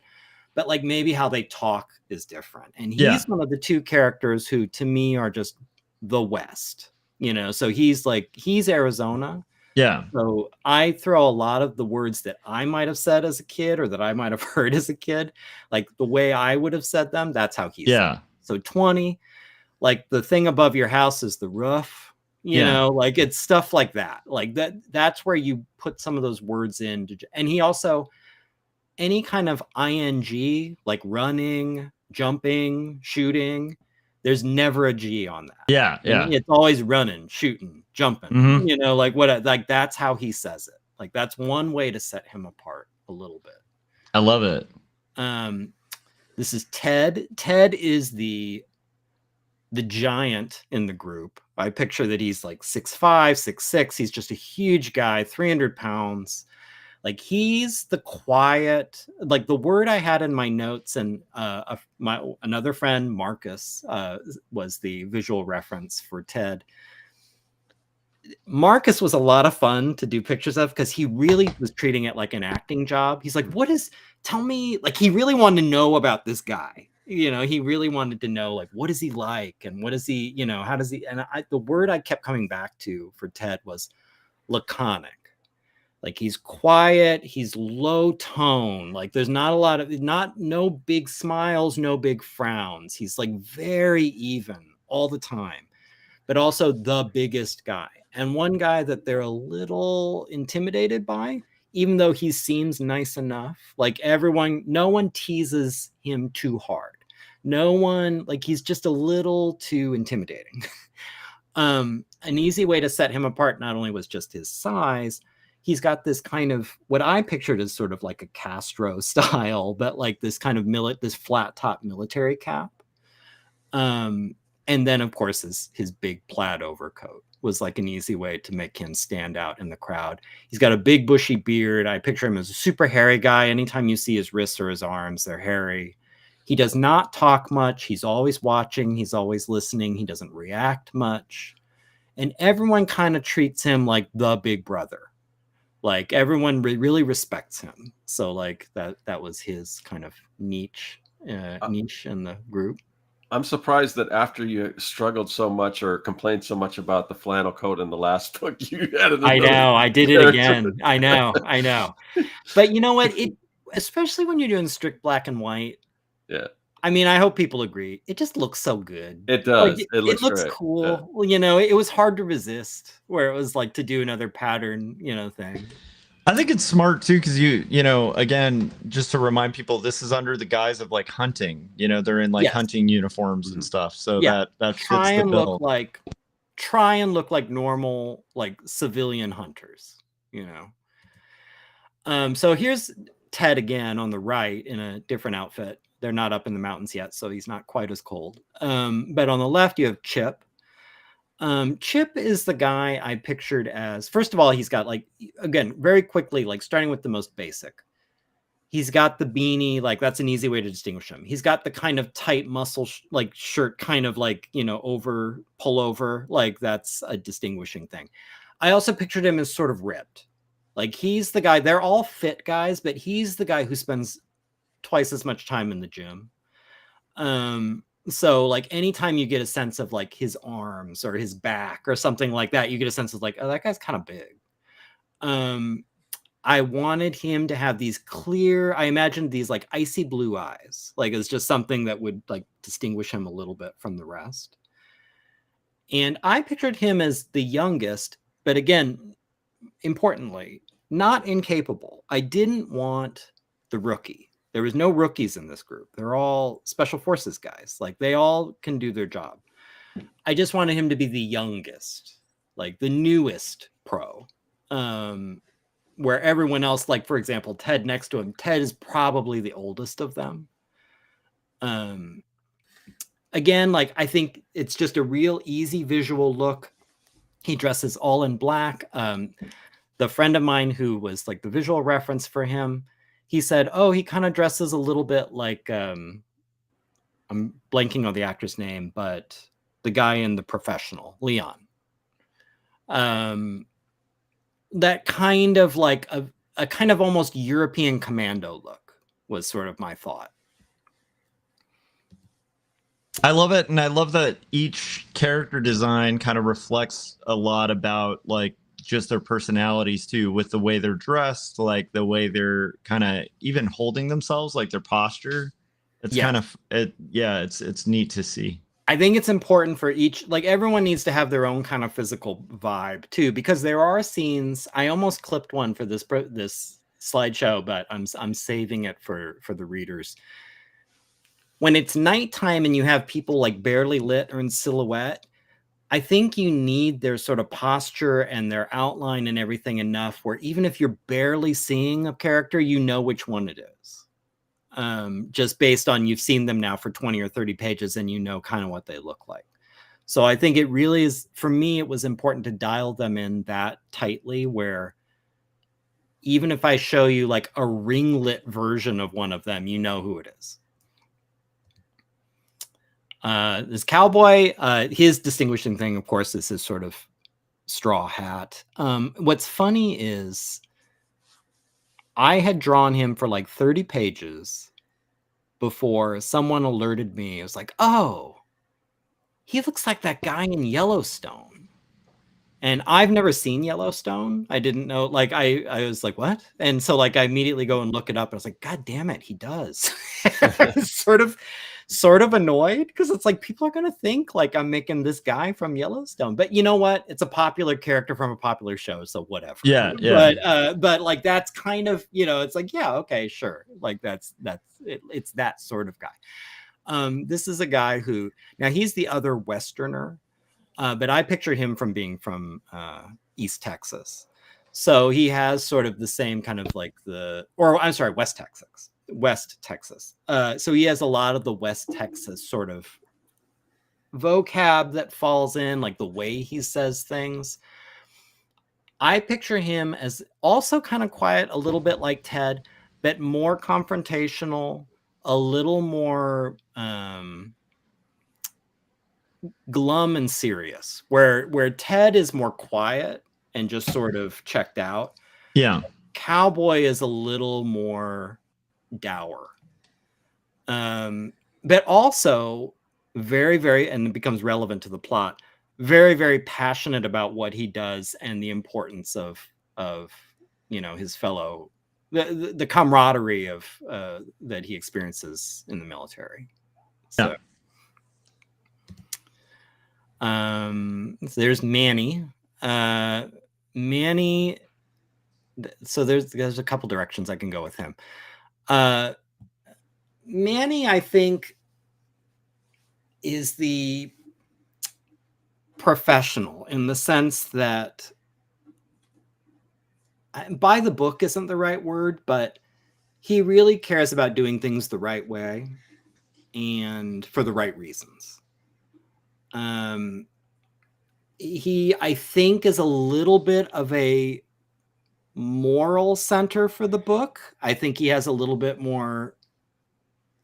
but like maybe how they talk is different. And he's one of the 2 characters who to me are just the West, you know? So he's Arizona. Yeah. So I throw a lot of the words that I might have said as a kid or that I might have heard as a kid, like the way I would have said them, that's how he said them. So 20, like the thing above your house is the roof, you know, like it's stuff like that. Like that's where you put some of those words in. And he also, any kind of ing, like running, jumping, shooting, there's never a G on that. Yeah. It's always running, shooting, jumping, you know, like like that's how he says it. Like that's one way to set him apart a little bit. I love it. This is Ted. Ted is the giant in the group. I picture that he's like 6'5", 6'6". He's just a huge guy, 300 pounds. Like he's the quiet, like the word I had in my notes, and another friend, Marcus, was the visual reference for Ted. Marcus was a lot of fun to do pictures of because he really was treating it like an acting job. He's like, tell me, like he really wanted to know about this guy. You know, he really wanted to know, like, what is he like? And what is he, you know, how does he, and the word I kept coming back to for Ted was laconic. Like he's quiet, he's low tone. Like there's not a lot of, no big smiles, no big frowns. He's like very even all the time, but also the biggest guy. And one guy that they're a little intimidated by, even though he seems nice enough. Like no one teases him too hard. No one, like he's just a little too intimidating. An easy way to set him apart not only was just his size, he's got this kind of, what I pictured as sort of like a Castro style, but like this kind of this flat top military cap. And then of course his big plaid overcoat was like an easy way to make him stand out in the crowd. He's got a big bushy beard. I picture him as a super hairy guy. Anytime you see his wrists or his arms, they're hairy. He does not talk much. He's always watching. He's always listening. He doesn't react much. And everyone kind of treats him like the big brother. Like everyone really respects him. So like that was his kind of niche in the group. I'm surprised that after you struggled so much or complained so much about the flannel coat in the last book, you had I know, I did it again. I know. But you know what? Especially when you're doing strict black and white. Yeah. I mean, I hope people agree. It just looks so good. It does. Like, it looks great. Cool. Yeah. Well, you know, it was hard to resist where it was like to do another pattern, you know, thing. I think it's smart too, because you know, again, just to remind people, this is under the guise of like hunting. You know, they're in like hunting uniforms and stuff. So that fits the bill. Try and look like normal, like civilian hunters. You know. So here's Ted again on the right in a different outfit. they're not up in the mountains yet, so he's not quite as cold. But on the left, you have Chip. Chip is the guy I pictured as, first of all, he's got like, again, very quickly, like starting with the most basic. He's got the beanie, like that's an easy way to distinguish him. He's got the kind of tight muscle, like shirt, kind of like, you know, over pullover, like that's a distinguishing thing. I also pictured him as sort of ripped. Like he's the guy, they're all fit guys, but he's the guy who spends twice as much time in the gym. So like anytime you get a sense of like his arms or his back or something like that, you get a sense of like, oh, that guy's kind of big. I wanted him to have these clear, I imagined these like icy blue eyes, like it's just something that would like distinguish him a little bit from the rest. And I pictured him as the youngest, but again, importantly, not incapable. I didn't want the rookie. There was no rookies in this group. They're all special forces guys. Like they all can do their job. I just wanted him to be the youngest, like the newest pro. Where everyone else, like for example, Ted next to him, Ted is probably the oldest of them. Again, like I think it's just a real easy visual look. He dresses all in black. The friend of mine who was like the visual reference for him, he said, oh, he kind of dresses a little bit like, I'm blanking on the actor's name, but the guy in The Professional, Leon. That kind of like a kind of almost European commando look was sort of my thought. I love it. And I love that each character design kind of reflects a lot about like just their personalities too, with the way they're dressed, like the way they're kind of even holding themselves, like their posture. It's kind of, it's neat to see. I think it's important for each, like everyone needs to have their own kind of physical vibe too, because there are scenes. I almost clipped one for this slideshow, but I'm saving it for the readers. When it's nighttime and you have people like barely lit or in silhouette, I think you need their sort of posture and their outline and everything enough where even if you're barely seeing a character, you know which one it is. Just based on you've seen them now for 20 or 30 pages and you know kind of what they look like. So I think it really is, for me, it was important to dial them in that tightly where even if I show you like a ringlet version of one of them, you know who it is. This cowboy, his distinguishing thing, of course, is his sort of straw hat. What's funny is I had drawn him for like 30 pages before someone alerted me. It was like, oh, he looks like that guy in Yellowstone. And I've never seen Yellowstone. I didn't know, like, I was like, what? And so like, I immediately go and look it up. And I was like, God damn it, he does. sort of annoyed because it's like people are going to think like I'm making this guy from Yellowstone, but you know what? It's a popular character from a popular show, so whatever. Yeah. But like that's kind of, you know, it's like, yeah, okay, sure. Like that's it, it's that sort of guy. This is a guy who now he's the other Westerner, but I picture him from being from East Texas, so he has sort of the same kind of like West Texas. So he has a lot of the West Texas sort of vocab that falls in, like the way he says things. I picture him as also kind of quiet, a little bit like Ted, but more confrontational, a little more glum and serious, where Ted is more quiet and just sort of checked out. Yeah. Cowboy is a little more dour, but also very, very, and it becomes relevant to the plot, very, very passionate about what he does and the importance of you know, his fellow, the camaraderie of that he experiences in the military. So there's Manny. Manny, so there's a couple directions I can go with him. Manny, I think, is the professional in the sense that by the book isn't the right word, but he really cares about doing things the right way. and for the right reasons. He, I think, is a little bit of a moral center for the book. I think he has a little bit more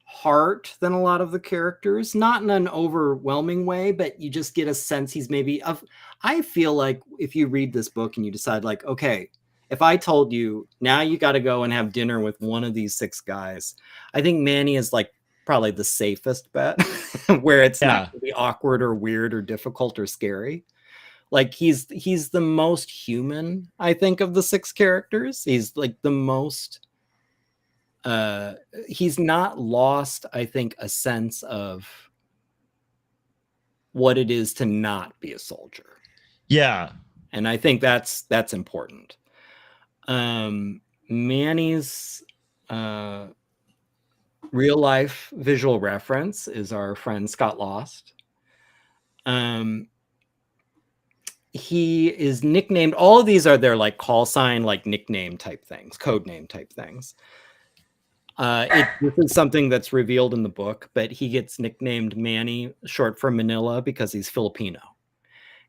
heart than a lot of the characters, not in an overwhelming way, but you just get a sense he's maybe of. I feel like if you read this book and you decide like, okay, if I told you now you got to go and have dinner with one of these 6 guys, I think Manny is like probably the safest bet where it's not going to be awkward or weird or difficult or scary. Like he's the most human, I think, of the 6 characters. He's like the most he's not lost, I think, a sense of what it is to not be a soldier. Yeah. And I think that's important. Manny's real life visual reference is our friend Scott Lost. He is nicknamed, all of these are their like call sign, like nickname type things, code name type things. This is something that's revealed in the book, but he gets nicknamed Manny, short for Manila, because he's Filipino.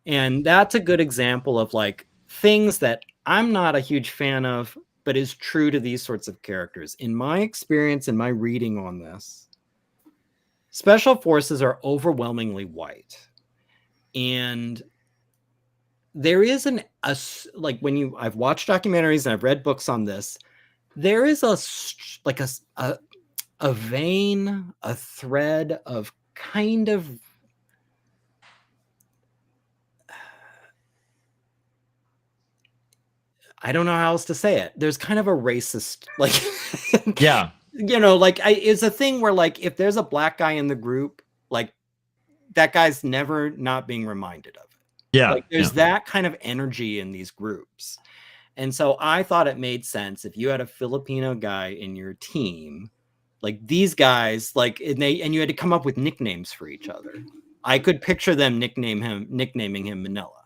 And that's a good example of like things that I'm not a huge fan of, but is true to these sorts of characters. In my experience, in my reading on this, special forces are overwhelmingly white. And there is like when I've watched documentaries and I've read books on this, there is a vein, a thread of kind of I don't know how else to say it. There's kind of a racist, like, Yeah. You know, like it's a thing where like, if there's a black guy in the group, like that guy's never not being reminded of it. Yeah. Like there's that kind of energy in these groups. And so I thought it made sense if you had a Filipino guy in your team, like these guys, like, and you had to come up with nicknames for each other. I could picture them nicknaming him Manila,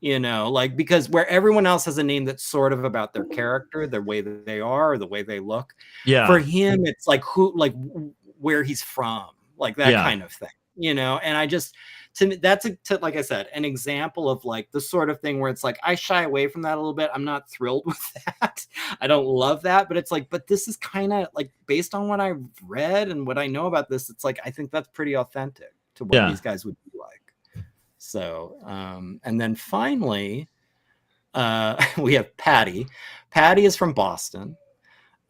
you know, like, because where everyone else has a name that's sort of about their character, the way that they are, or the way they look. Yeah. For him, it's like where he's from, like that kind of thing, you know? And I just, to me, that's like I said, an example of like the sort of thing where it's like, I shy away from that a little bit. I'm not thrilled with that. I don't love that, but it's like, but this is kind of like based on what I've read and what I know about this, it's like, I think that's pretty authentic to what these guys would be like. So, and then finally, we have Patty. Patty is from Boston.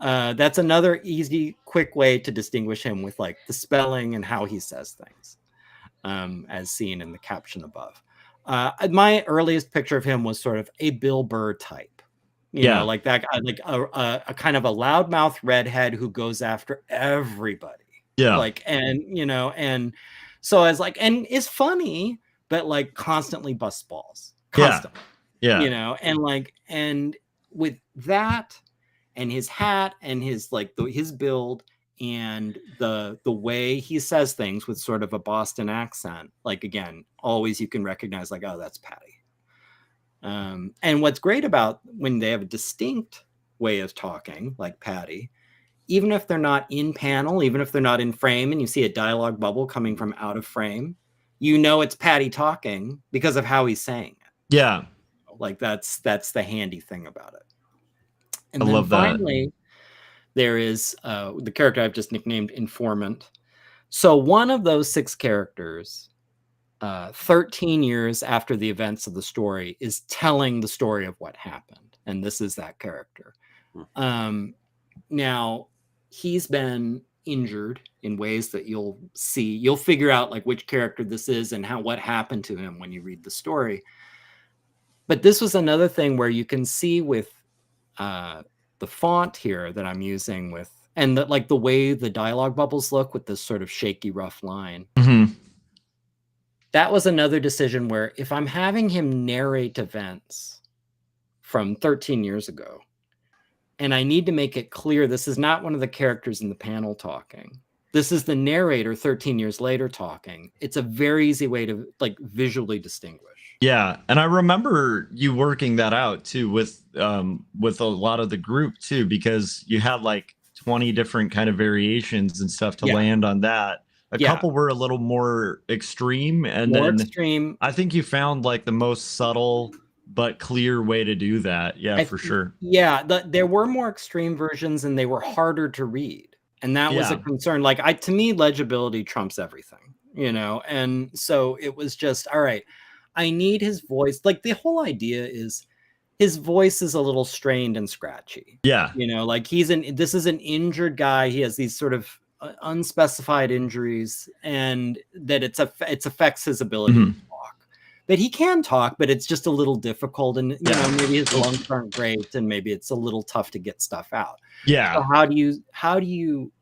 That's another easy, quick way to distinguish him with like the spelling and how he says things. As seen in the caption above. My earliest picture of him was sort of a Bill Burr type, you know, like that guy, like a kind of a loudmouth redhead who goes after everybody. Yeah. Like, and, you know, and so I was like, and it's funny, but like constantly busts balls. Constantly. Yeah. You know, and like, and with that and his hat and his like his build and the way he says things with sort of a Boston accent, like again, always you can recognize like, oh, that's Patty. And what's great about when they have a distinct way of talking, like Patty, even if they're not in panel, even if they're not in frame, and you see a dialogue bubble coming from out of frame, you know it's Patty talking because of how he's saying it. Yeah, like that's the handy thing about it. And then finally, there is the character I've just nicknamed Informant. So one of those 6 characters, 13 years after the events of the story, is telling the story of what happened. And this is that character. Now, he's been injured in ways that you'll see. You'll figure out like which character this is and what happened to him when you read the story. But this was another thing where you can see with the font here that I'm using with, and like the way the dialogue bubbles look with this sort of shaky, rough line. Mm-hmm. That was another decision where if I'm having him narrate events from 13 years ago, and I need to make it clear this is not one of the characters in the panel talking, this is the narrator 13 years later talking, it's a very easy way to like visually distinguish. Yeah, and I remember you working that out too with a lot of the group too, because you had like 20 different kind of variations and stuff to land on that. A Yeah. couple were a little more extreme, and More then extreme. I think you found like the most subtle but clear way to do that. Yeah, for sure. Yeah, there were more extreme versions, and they were harder to read, and that was a Yeah. concern. Like, to me, legibility trumps everything, you know. And so it was just, all right, I need his voice. Like, the whole idea is his voice is a little strained and scratchy. Yeah. You know, like this is an injured guy. He has these sort of unspecified injuries, and that it affects his ability to talk. But he can talk, but it's just a little difficult, and you know, maybe his lungs aren't great, and maybe it's a little tough to get stuff out. Yeah. So how do you,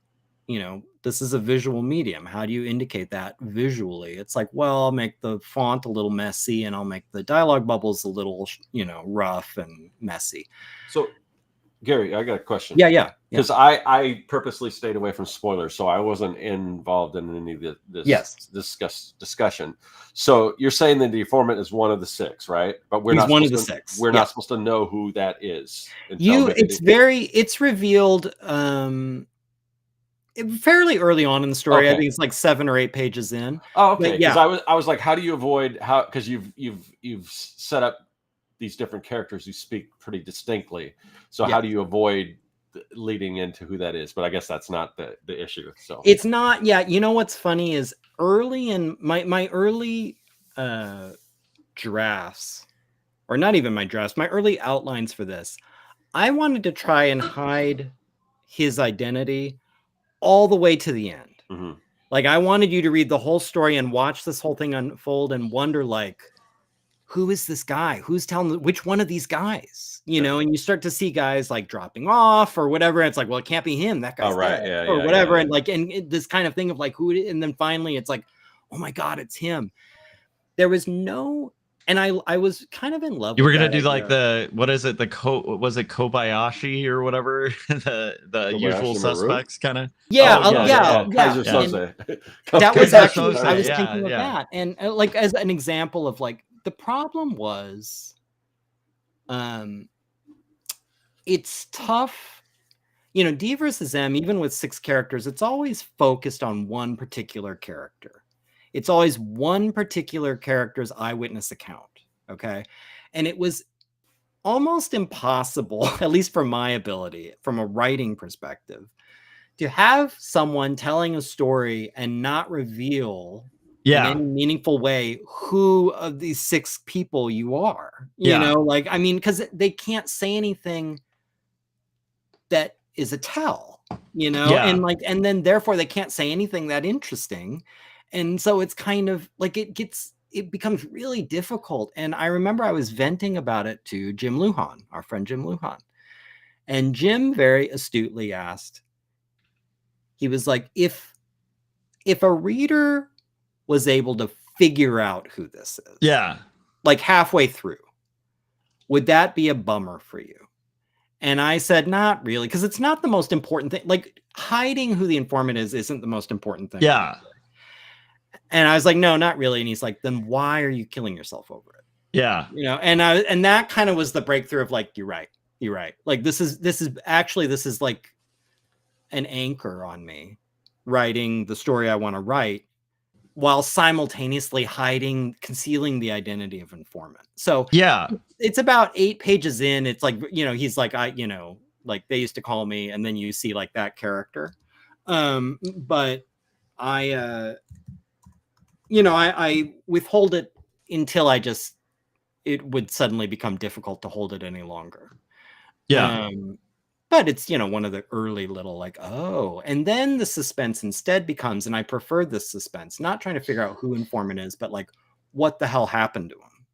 you know, this is a visual medium. How do you indicate that visually? It's like, well, I'll make the font a little messy, and I'll make the dialogue bubbles a little, you know, rough and messy. So, Gary, I got a question. Yeah. Because I purposely stayed away from spoilers, so I wasn't involved in any of this discussion. So you're saying that the informant is one of the 6, right? But He's one of the 6. We're not supposed to know who that is. It's revealed fairly early on in the story. Okay. I think it's like 7 or 8 pages in. Oh, okay. Because I was like, how do you avoid because you've set up these different characters who speak pretty distinctly. So how do you avoid leading into who that is? But I guess that's not the issue. So it's not. Yeah. You know, what's funny is early in my early drafts, or not even my drafts, my early outlines for this, I wanted to try and hide his identity all the way to the end. Mm-hmm. Like, I wanted you to read the whole story and watch this whole thing unfold and wonder, like, who is this guy? Who's telling which one of these guys? You know, and you start to see guys like dropping off or whatever. And it's like, well, it can't be him. That guy's dead, or whatever. And like, and this kind of thing of like, and then finally it's like, oh my God, it's him. There was no, and I was kind of in love. You were gonna do like what is it? Was it Kobayashi or whatever? the usual suspects kind of. Yeah. Kaiser Soze. That was actually, I was thinking of that. And like, as an example of like, the problem was, it's tough, you know, D versus M, even with 6 characters, it's always focused on one particular character. It's always one particular character's eyewitness account. Okay. And it was almost impossible, at least from my ability, from a writing perspective, to have someone telling a story and not reveal in any meaningful way who of these 6 people you are. You know, like, I mean, because they can't say anything that is a tell, you know, and like, and then therefore they can't say anything that interesting. And so it's kind of like it becomes really difficult. And I remember I was venting about it to Jim Lujan, our friend Jim Lujan. And Jim very astutely asked, he was like, if a reader was able to figure out who this is, like halfway through, would that be a bummer for you? And I said, not really, because it's not the most important thing. Like, hiding who the informant is isn't the most important thing. Yeah. And I was like, no, not really. And he's like, then why are you killing yourself over it? Yeah. You know, and that kind of was the breakthrough of like, you're right. Like, this is like an anchor on me writing the story I want to write, while simultaneously concealing the identity of informant. So it's about 8 pages in. It's like, you know, he's like, you know, like they used to call me, and then you see like that character. But I withhold it until it would suddenly become difficult to hold it any longer. But it's, you know, one of the early little like, oh, and then the suspense instead becomes, and I prefer this suspense, not trying to figure out who informant is, but like, what the hell happened to him?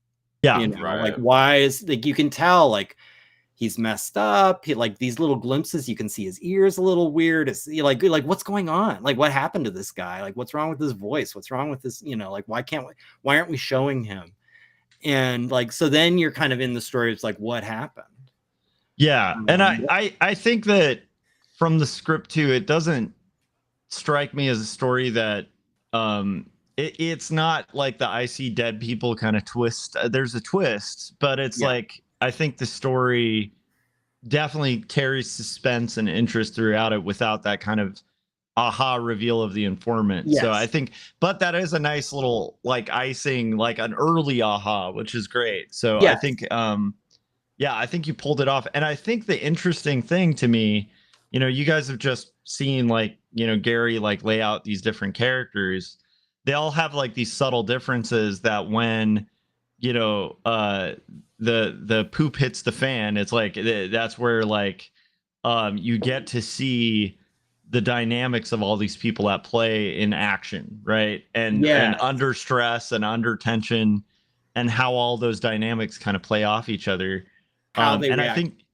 Yeah. You know, like, why is, like, you can tell, like, he's messed up. He, like, these little glimpses, you can see his ears a little weird. It's like what's going on? Like, what happened to this guy? Like, what's wrong with his voice? What's wrong with this? You know, like, why aren't we showing him? And like, so then you're kind of in the story. It's like, what happened? Yeah. And I think that from the script too, it doesn't strike me as a story that it's not like the I see dead people kind of twist. There's a twist, but it's like, I think the story definitely carries suspense and interest throughout it without that kind of aha reveal of the informant. Yes. So I think, but that is a nice little like icing, like an early aha, which is great. So I Yes. think, yeah, I think you pulled it off. And I think the interesting thing to me, you know, you guys have just seen like, you know, Gary like lay out these different characters. They all have like these subtle differences that when, you know, the poop hits the fan, it's like that's where like you get to see the dynamics of all these people at play in action, right? And Yes. under stress and under tension, and how all those dynamics kind of play off each other. How they And react. I think,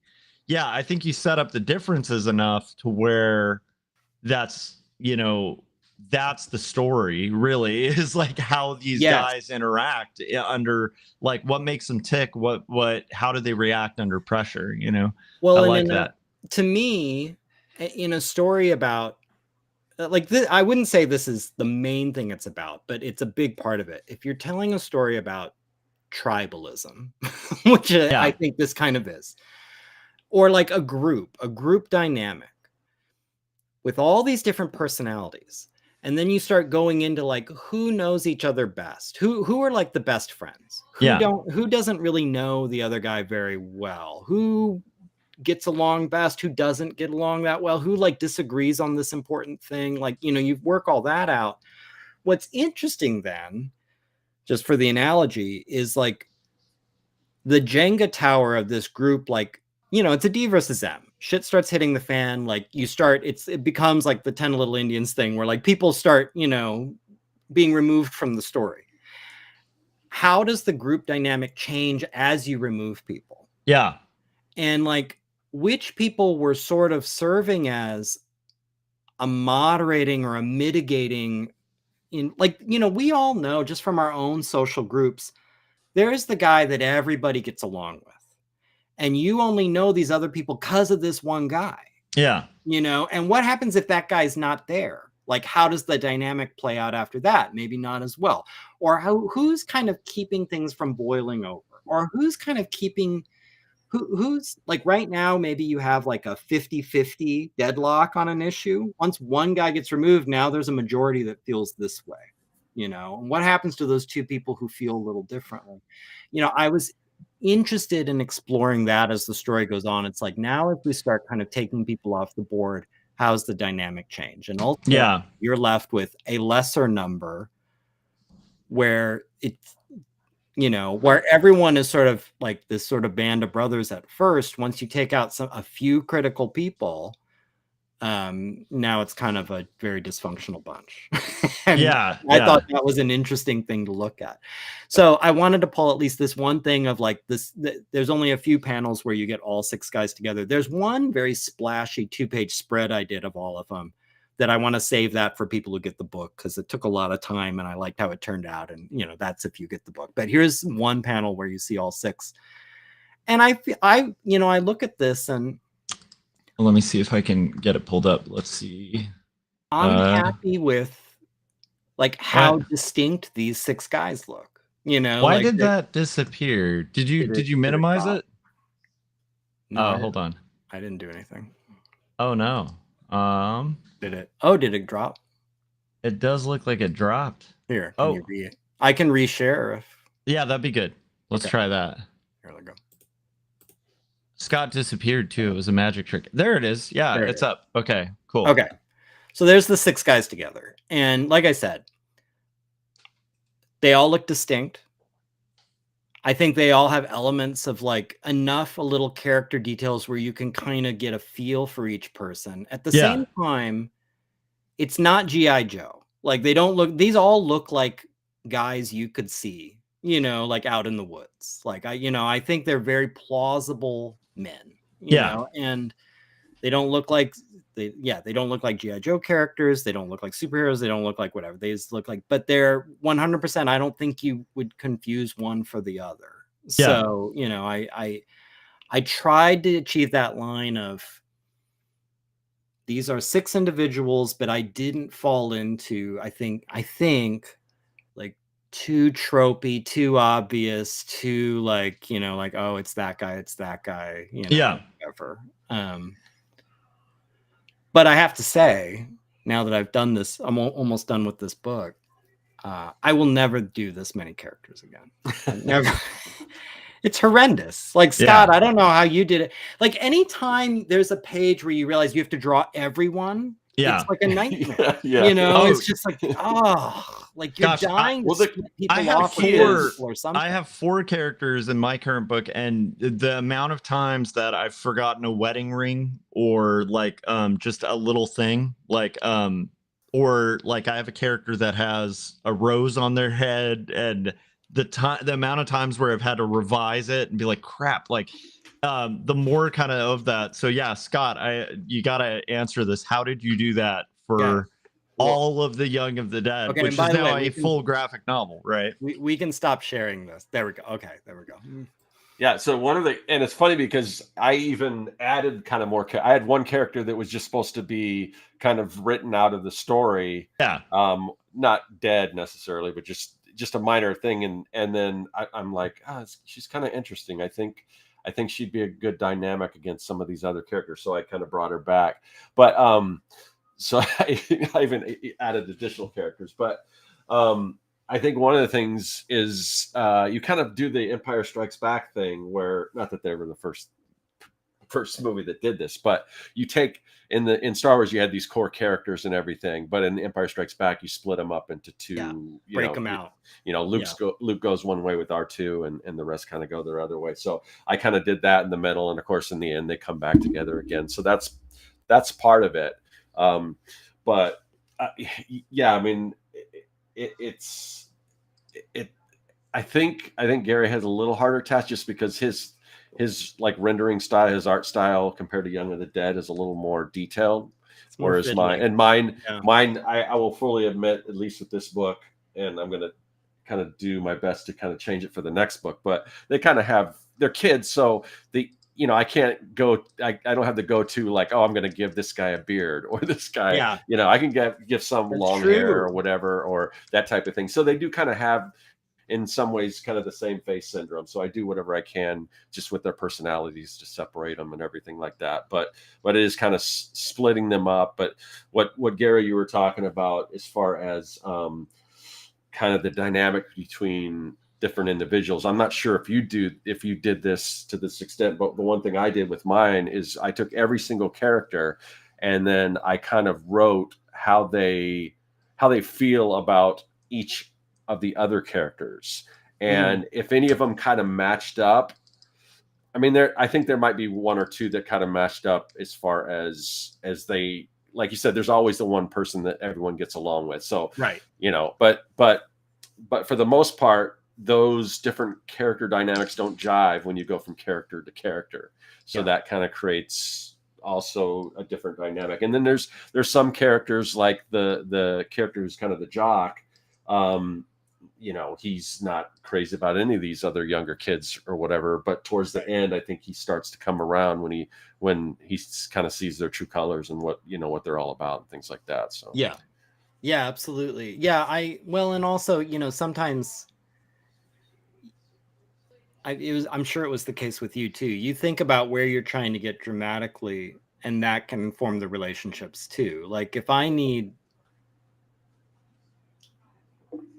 yeah, I think you set up the differences enough to where that's, you know, that's the story really, is like how these Yes. guys interact under, like what makes them tick, how do they react under pressure, you know? Well, I and like that. to me, in a story about like this, I wouldn't say this is the main thing it's about, but it's a big part of it. If you're telling a story about tribalism, which Yeah. I think this kind of is, or like a group dynamic with all these different personalities, and then you start going into like who knows each other best, who are like the best friends, who doesn't really know the other guy very well, who gets along best, who doesn't get along that well, who like disagrees on this important thing, like, you know, you work all that out. What's interesting then, just for the analogy, is like the Jenga tower of this group, like, you know, it's a D versus M. Shit starts hitting the fan. Like it becomes like the 10 Little Indians thing where like people start, you know, being removed from the story. How does the group dynamic change as you remove people? Yeah. And like, which people were sort of serving as a moderating or a mitigating in, like, you know, we all know just from our own social groups, there's the guy that everybody gets along with. And you only know these other people because of this one guy. Yeah. You know, and what happens if that guy's not there? Like, how does the dynamic play out after that? Maybe not as well. Or who's kind of keeping things from boiling over? Or who's kind of keeping, who's like right now, maybe you have like a 50-50 deadlock on an issue. Once one guy gets removed, now there's a majority that feels this way. You know, and what happens to those two people who feel a little differently? You know, I was interested in exploring that as the story goes on. It's like, now if we start kind of taking people off the board, how's the dynamic change? And ultimately, you're left with a lesser number where it's, you know, where everyone is sort of like this sort of band of brothers at first. Once you take out a few critical people, now it's kind of a very dysfunctional bunch. And I thought that was an interesting thing to look at. So I wanted to pull at least this one thing of like this, there's only a few panels where you get all 6 guys together. There's one very splashy 2-page spread I did of all of them that I want to save that for people who get the book, because it took a lot of time and I liked how it turned out. And, you know, that's if you get the book. But here's one panel where you see all 6. And I you know, I look at this and let me see if I can get it pulled up. Let's see. I'm happy with like how distinct these 6 guys look. You know, why like did that disappear? Did you minimize it? No, oh, hold on. I didn't do anything. Oh no. Did it? Oh, did it drop? It does look like it dropped. Here. I can reshare if. Yeah, that'd be good. Let's try that. Here we go. Scott disappeared too. It was a magic trick. There it is. Yeah, it's up. Okay, cool. Okay. So there's the 6 guys together. And like I said, they all look distinct. I think they all have elements of like enough little character details where you can kind of get a feel for each person. At the same time, it's not G.I. Joe. Like these all look like guys you could see, you know, like out in the woods. Like I think they're very plausible men, you know, and they don't look like they don't look like G.I. Joe characters. They don't look like superheroes. They don't look like whatever. They just look like, but they're 100%. I don't think you would confuse one for the other. Yeah. So, you know, I tried to achieve that line of these are 6 individuals, but I didn't fall into, I think like too tropey, too obvious, too like, you know, like, oh, it's that guy, you know, whatever. But I have to say, now that I've done this, I'm almost done with this book. I will never do this many characters again. Never. It's horrendous. Like, Scott, I don't know how you did it. Like, anytime there's a page where you realize you have to draw everyone, it's like a nightmare. You know, it's just like, like you're dying to split people off or something. I have 4 characters in my current book, and the amount of times that I've forgotten a wedding ring or like just a little thing, like or like I have a character that has a rose on their head, and the amount of times where I've had to revise it and be like, crap, like the more kind of that. So yeah, Scott, you got to answer this. How did you do that for all of the Young of the Dead, which is now a full graphic novel, right? We can stop sharing this. There we go. Okay, there we go. Yeah, so and it's funny because I even added kind of more. I had one character that was just supposed to be kind of written out of the story. Yeah. Not dead necessarily, but just a minor thing. And then I'm like, she's kind of interesting. I think she'd be a good dynamic against some of these other characters. So I kind of brought her back. But so I even added additional characters. But I think one of the things is you kind of do the Empire Strikes Back thing, where not that they were the first movie that did this, but you take in Star Wars you had these core characters and everything, but in Empire Strikes Back you split them up into 2. Break them out. You know, Luke goes one way with R2, and the rest kind of go their other way. So I kind of did that in the middle, and of course in the end they come back together again. So that's part of it. But yeah, I mean, I think Gary has a little harder task just because his like rendering style, his art style compared to Young of the Dead is a little more detailed. Whereas mine, I will fully admit, at least with this book, and I'm going to kind of do my best to kind of change it for the next book, but they kind of they're kids. So I can't go, I don't have to go to like, I'm going to give this guy a beard or this guy, I can give some long hair or whatever, or that type of thing. So they do kind of have, in some ways, kind of the same face syndrome. So I do whatever I can just with their personalities to separate them and everything like that. But it is kind of splitting them up. But what Gary, you were talking about as far as kind of the dynamic between different individuals, I'm not sure if you did this to this extent, but the one thing I did with mine is I took every single character and then I kind of wrote how they feel about each of the other characters, and if any of them kind of matched up, I mean, I think there might be 1 or 2 that kind of matched up as far as they, like you said, there's always the one person that everyone gets along with. So right, but for the most part, those different character dynamics don't jive when you go from character to character. So that kind of creates also a different dynamic. And then there's some characters like the character who's kind of the jock. He's not crazy about any of these other younger kids or whatever, but towards the end, I think he starts to come around when he kind of sees their true colors and what they're all about and things like that. So yeah, absolutely. Yeah. And also, sometimes I'm sure it was the case with you too. You think about where you're trying to get dramatically, and that can inform the relationships too. Like if I need,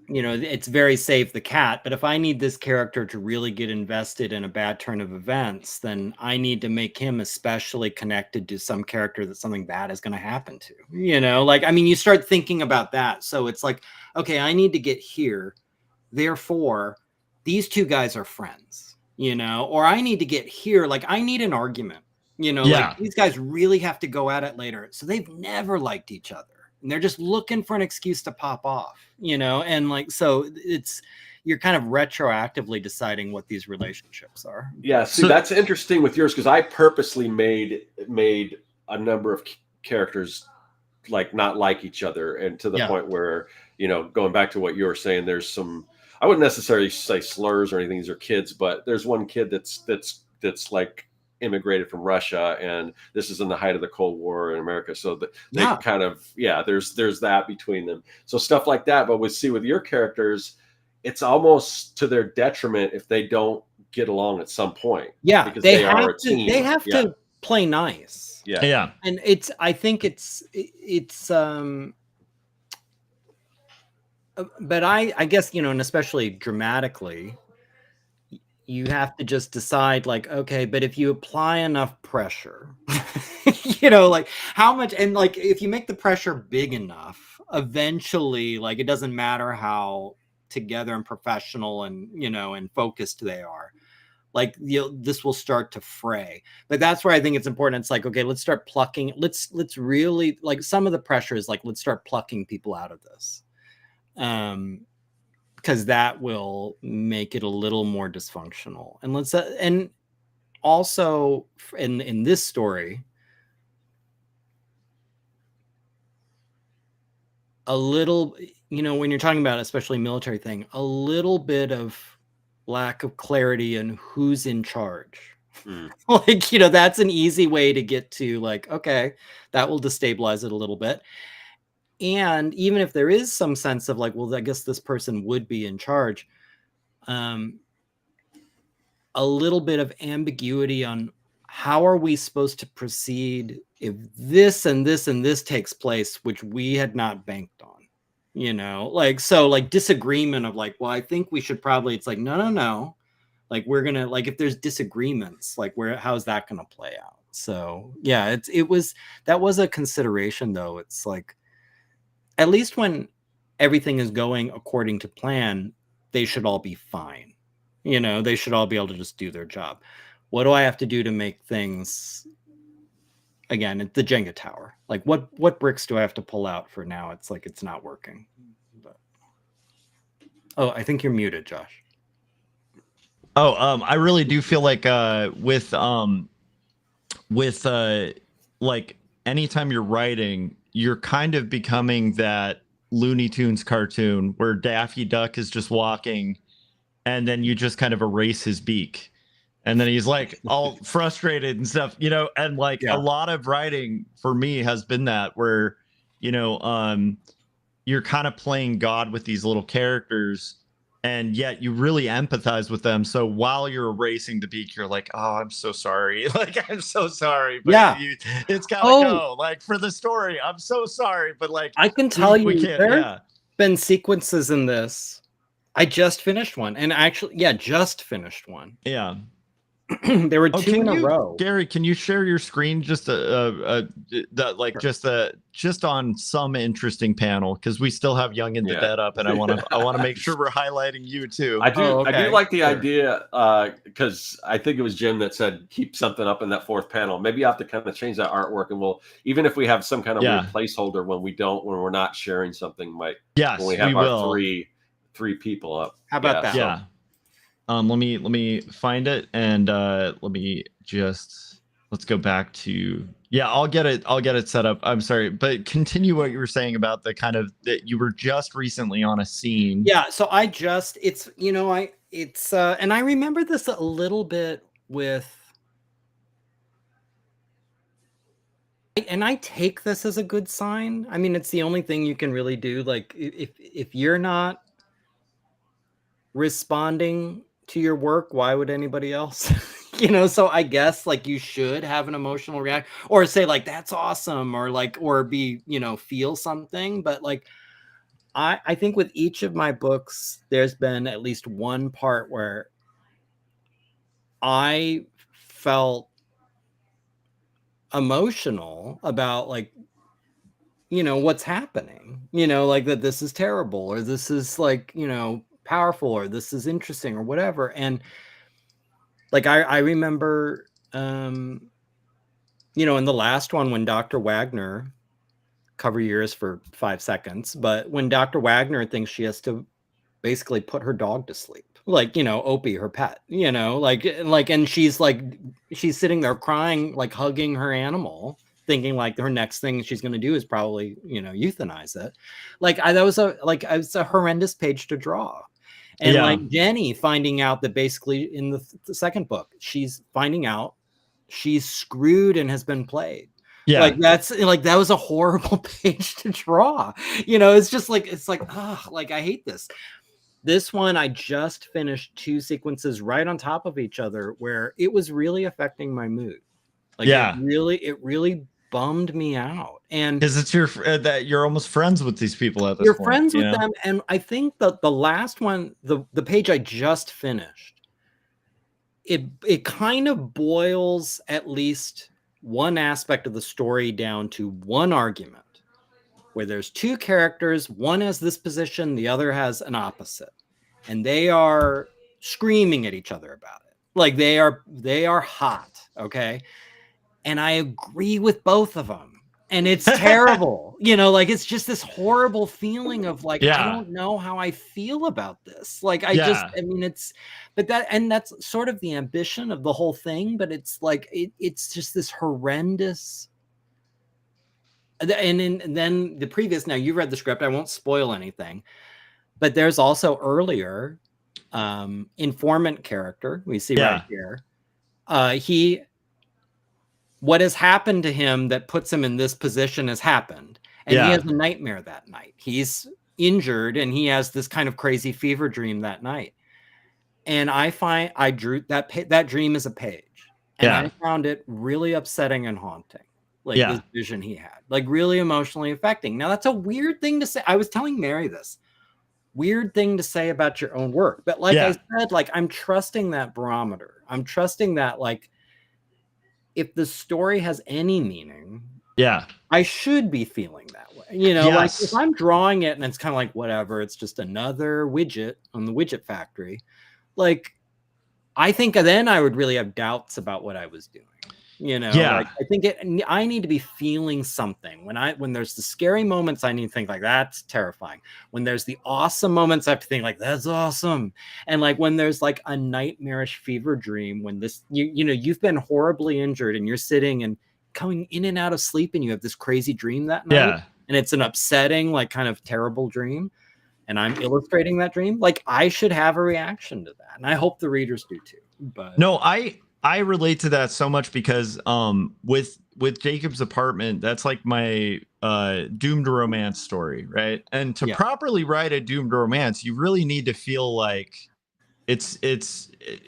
it's very Save the Cat, but if I need this character to really get invested in a bad turn of events, then I need to make him especially connected to some character that something bad is going to happen to, you start thinking about that. So it's like, okay, I need to get here. Therefore, these 2 guys are friends, or I need to get here. Like I need an argument, like these guys really have to go at it later. So they've never liked each other. And they're just looking for an excuse to pop off, and like, so you're kind of retroactively deciding what these relationships are. Yeah. See, that's interesting with yours, because I purposely made a number of characters like not like each other, and to the point where, going back to what you were saying, there's some, I wouldn't necessarily say slurs or anything. These are kids, but there's one kid that's like immigrated from Russia, and this is in the height of the Cold War in America. So they kind of, there's that between them. So stuff like that. But with your characters, it's almost to their detriment if they don't get along at some point. Yeah, because they are a team. They have to play nice. Yeah. And I think it's but I guess, and especially dramatically, you have to just decide, like, okay, but if you apply enough pressure, like how much, and like if you make the pressure big enough, eventually, like, it doesn't matter how together and professional and and focused they are, like, this will start to fray. But that's where I think it's important. It's like, okay, let's start plucking, let's really, like, some of the pressure is like, let's start plucking people out of this, because that will make it a little more dysfunctional. And and also in this story, a little, when you're talking about especially military thing, a little bit of lack of clarity in who's in charge. Like, that's an easy way to get to, like, okay, that will destabilize it a little bit. And even if there is some sense of like, well, I guess this person would be in charge, a little bit of ambiguity on how are we supposed to proceed if this and this and this takes place, which we had not banked on, like, so like disagreement of like, well, I think we should probably, it's like, no. Like, we're going to, like, if there's disagreements, like, how's that going to play out? So yeah, that was a consideration though. It's like, at least when everything is going according to plan, they should all be fine. They should all be able to just do their job. What do I have to do to make things, again, it's the Jenga tower. Like, what bricks do I have to pull out for now? It's like, it's not working. But... Oh, I think you're muted, Josh. Oh, I really do feel like with like anytime you're writing, you're kind of becoming that Looney Tunes cartoon where Daffy Duck is just walking and then you just kind of erase his beak. And then he's like all frustrated and stuff, and like a lot of writing for me has been that where, you're kind of playing God with these little characters and yet you really empathize with them. So while you're erasing the beak, you're like, oh, I'm so sorry. Like, I'm so sorry. But it's gotta go. Like, for the story, I'm so sorry. But like, I can tell you, there have been sequences in this. I just finished one, and actually, just finished one. Yeah. There were two in a row. Gary, can you share your screen just just on some interesting panel, because we still have Young and the Dead up, and I want to make sure we're highlighting you too. I do like the idea, because I think it was Jim that said keep something up in that fourth panel. Maybe you have to kind of change that artwork, and we'll, even if we have some kind of weird placeholder when we're not sharing something, when we have our three people up. How about that? Yeah. Let me find it, and let's go back to, I'll get it set up. I'm sorry, but continue what you were saying about the kind of that you were just recently on a scene. Yeah, so and I remember this a little bit with, and I take this as a good sign. I mean, it's the only thing you can really do. Like, if you're not responding to your work, why would anybody else? So I guess, like, you should have an emotional reaction, or say like, that's awesome, or like, or be, feel something. But like, I think with each of my books, there's been at least one part where I felt emotional about, like, what's happening, like that this is terrible, or this is like, powerful, or this is interesting, or whatever. And like, I remember, in the last one, when Dr. Wagner, cover your ears for 5 seconds, but when Dr. Wagner thinks she has to basically put her dog to sleep, like, Opie, her pet, and she's sitting there crying, like hugging her animal, thinking like her next thing she's going to do is probably, euthanize it. Like, that was a horrendous page to draw. And like Jenny finding out that basically in the second book, she's finding out she's screwed and has been played. Yeah. Like, that was a horrible page to draw. It's just like, oh, like, I hate this. This one, I just finished 2 sequences right on top of each other where it was really affecting my mood. Like Yeah. it really bummed me out. And because it's that you're almost friends with these people at this you're point. friends You with know? them. And I think that the last one, the page I just finished, it kind of boils at least one aspect of the story down to one argument where there's two characters, one has this position, the other has an opposite, and they are screaming at each other about it. Like they are hot, okay? And I agree with both of them. And it's terrible. You know, like it's just this horrible feeling of like, I don't know how I feel about this. Like I mean, that's sort of the ambition of the whole thing, but it's like it's just this horrendous. And then the previous, now you read the script, I won't spoil anything, but there's also earlier informant character we see right here. What has happened to him that puts him in this position has happened. And he has a nightmare that night. He's injured and he has this kind of crazy fever dream that night. And I drew that dream as a page. And I found it really upsetting and haunting. Like this vision he had, like really emotionally affecting. Now that's a weird thing to say. I was telling Mary this. Weird thing to say about your own work. But like I said, like I'm trusting that barometer. I'm trusting that like, if the story has any meaning, I should be feeling that way. You know, like if I'm drawing it and it's kind of like, whatever, it's just another widget on the widget factory. Like, I think then I would really have doubts about what I was doing. You know, like I think I need to be feeling something when there's the scary moments. I need to think like that's terrifying. When there's the awesome moments, I have to think like that's awesome. And like when there's like a nightmarish fever dream, when this you know you've been horribly injured and you're sitting and coming in and out of sleep and you have this crazy dream that night, and it's an upsetting like kind of terrible dream, and I'm illustrating that dream. Like I should have a reaction to that, and I hope the readers do too. But no, I relate to that so much because with Jacob's Apartment, that's like my doomed romance story, right? And to properly write a doomed romance, you really need to feel like it's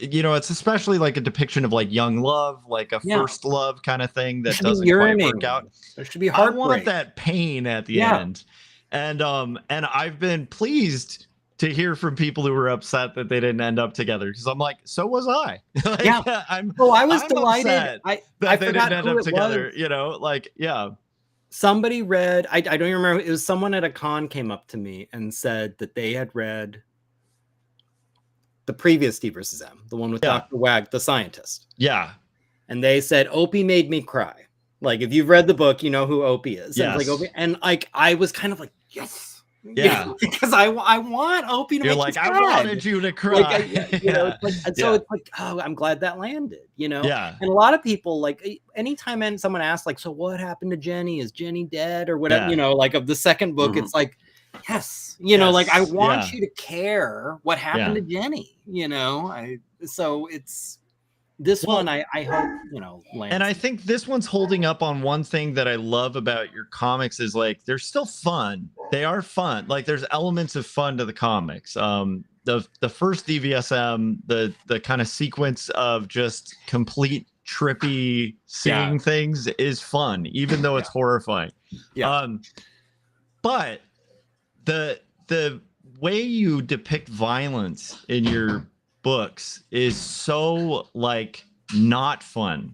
you know, it's especially like a depiction of like young love, like a first love kind of thing that doesn't quite work out. There should be heartbreak. heartbreak. I want that pain at the end. And I've been pleased to hear from people who were upset that they didn't end up together, because I'm like, so was I. Like, I was delighted. I they forgot didn't end who up it together. was. You know, like somebody read. I don't even remember. It was someone at a con came up to me and said that they had read the previous DVSM, the one with Dr. Wag, the scientist. Yeah, and they said Opie made me cry. Like if you've read the book, you know who Opie is. Yes. And like Opie, and like I was kind of like yes. Yeah, because I want Opie to. You're like I wanted you to cry. Like, you know, it's like, so it's like, oh, I'm glad that landed. You know, and a lot of people like anytime someone asks like, so what happened to Jenny? Is Jenny dead or whatever? You know, like of the second book, it's like, yes, you know, like I want you to care what happened to Jenny. You know, so it's. This one, I hope, you know, lands. And I think this one's holding up on one thing that I love about your comics is like they're still fun. They are fun. Like there's elements of fun to the comics. The first DVSM, the kind of sequence of just complete trippy seeing things is fun, even though it's horrifying. But the way you depict violence in your books is so like not fun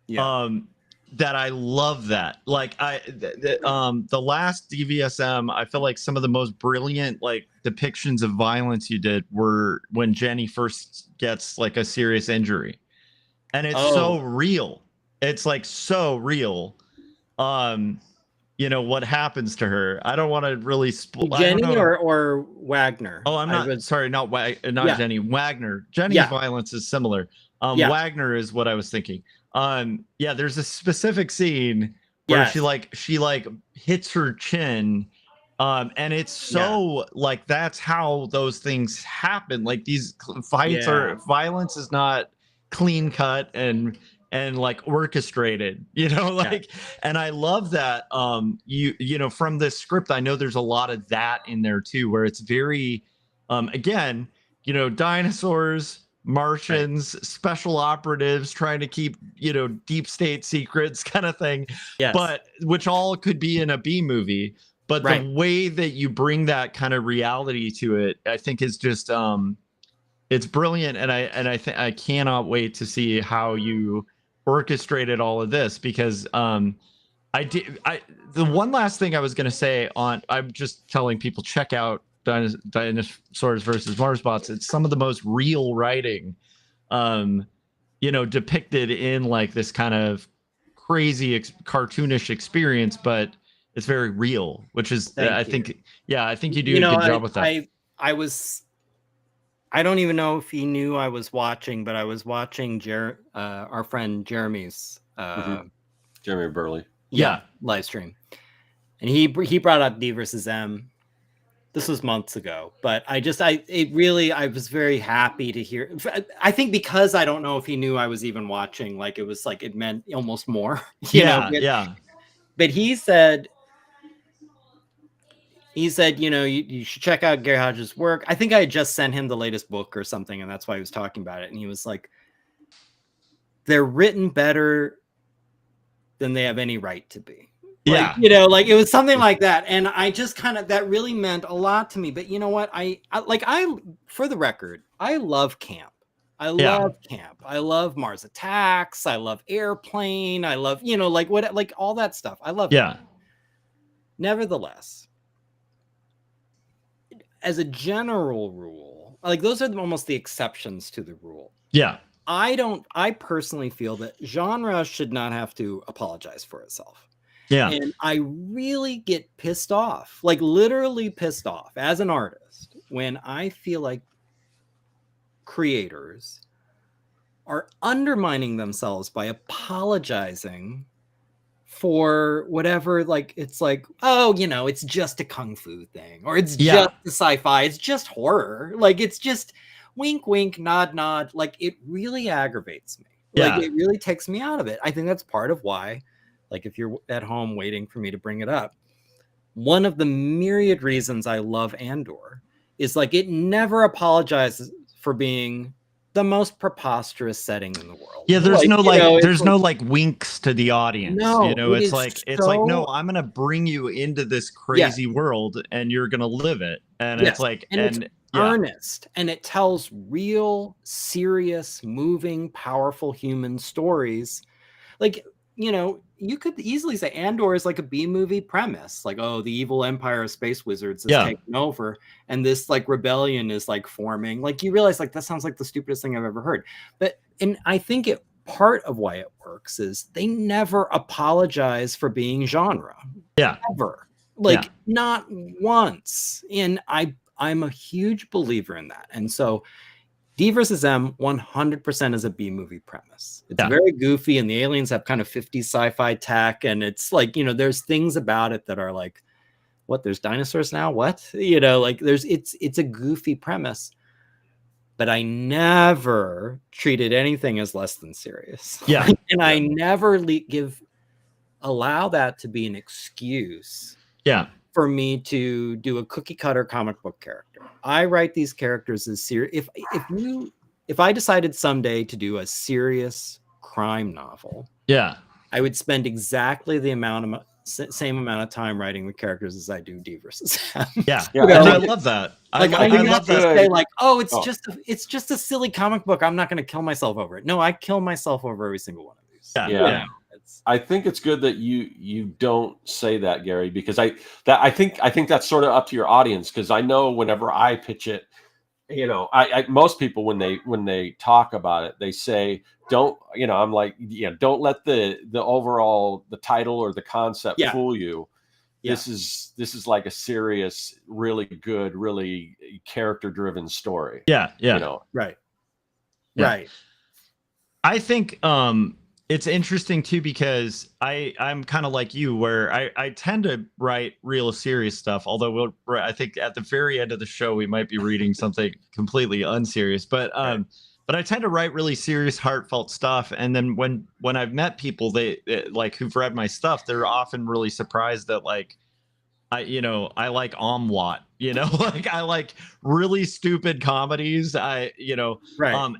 that I love that. Like the last DVSM, I feel like some of the most brilliant like depictions of violence you did were when Jenny first gets like a serious injury, and it's so real. It's like so real. You know what happens to her. I don't want to really spoil. Jenny or Wagner. Oh, I'm not sorry, not Jenny. Wagner. Jenny's violence is similar. Wagner is what I was thinking. There's a specific scene where she hits her chin. And it's so like that's how those things happen. Like these fights violence is not clean cut and like orchestrated, you know, like, and I love that, you know, from this script, I know there's a lot of that in there too, where it's very, again, you know, dinosaurs, Martians, special operatives trying to keep, deep state secrets kind of thing, Yes. but which all could be in a B movie. But Right. the way that you bring that kind of reality to it, I think is just it's brilliant. And I think I cannot wait to see how you orchestrated all of this, because the one last thing I was going to say I'm just telling people, check out Dinosaurs versus Marsbots. It's some of the most real writing, depicted in like this kind of crazy cartoonish experience, but it's very real, which is, I think you do a good job with that. I don't even know if he knew I was watching, but I was watching our friend Jeremy's Jeremy Burley. Live stream, and he brought up D versus M. This was months ago, but I was very happy to hear. I think because I don't know if he knew I was even watching, like it was like it meant almost more. But he said, you should check out Gary Hodges' work. I think I had just sent him the latest book or something, and that's why he was talking about it. And he was like, they're written better than they have any right to be. Like it was something like that. And I just that really meant a lot to me. But you know what? I for the record, I love camp. I love camp. I love Mars Attacks. I love Airplane. I love, all that stuff. I love it. Nevertheless, as a general rule, like those are almost the exceptions to the rule. I personally feel that genre should not have to apologize for itself. And I really get pissed off, like literally pissed off as an artist, when I feel like creators are undermining themselves by apologizing for whatever, like it's like, oh, it's just a kung fu thing, or it's just a sci-fi, it's just horror, like it's just wink wink nod nod. Like it really aggravates me. Like it really takes me out of it. I think that's part of why, like if you're at home waiting for me to bring it up, one of the myriad reasons I love Andor is like it never apologizes for being the most preposterous setting in the world. There's no winks to the audience. It's like no, I'm gonna bring you into this crazy world and you're gonna live it. And it's like, and it's earnest, and it tells real, serious, moving, powerful human stories. Like, you could easily say Andor is like a B movie premise, like, oh, the evil empire of space wizards is taking over, and this like rebellion is like forming. Like you realize, like that sounds like the stupidest thing I've ever heard. And I think part of why it works is they never apologize for being genre. Ever. Like not once. And I'm a huge believer in that. And so D versus M 100% is a B movie premise. It's very goofy, and the aliens have kind of 50s sci-fi tech, and it's like, there's things about it that are like, what, there's dinosaurs now? What? Like it's a goofy premise. But I never treated anything as less than serious. And I never allow that to be an excuse for me to do a cookie cutter comic book character. I write these characters as serious. If I decided someday to do a serious crime novel, I would spend exactly the same amount of time writing the characters as I do D versus M. And I love that. I love that. Say like, oh, it's just a silly comic book. I'm not going to kill myself over it. No, I kill myself over every single one of these. I think it's good that you don't say that, Gary, because I think that's sort of up to your audience, because I know whenever I pitch it, most people when they talk about it, they say don't let the overall the title or the concept fool you. This is like a serious, really good, really character driven story. Right. I think it's interesting too, because I'm kind of like you, where I tend to write real serious stuff. Although I think at the very end of the show we might be reading something completely unserious. But I tend to write really serious, heartfelt stuff. And then when I've met people, they like who've read my stuff, they're often really surprised that like I like Omwat, like I like really stupid comedies. Right.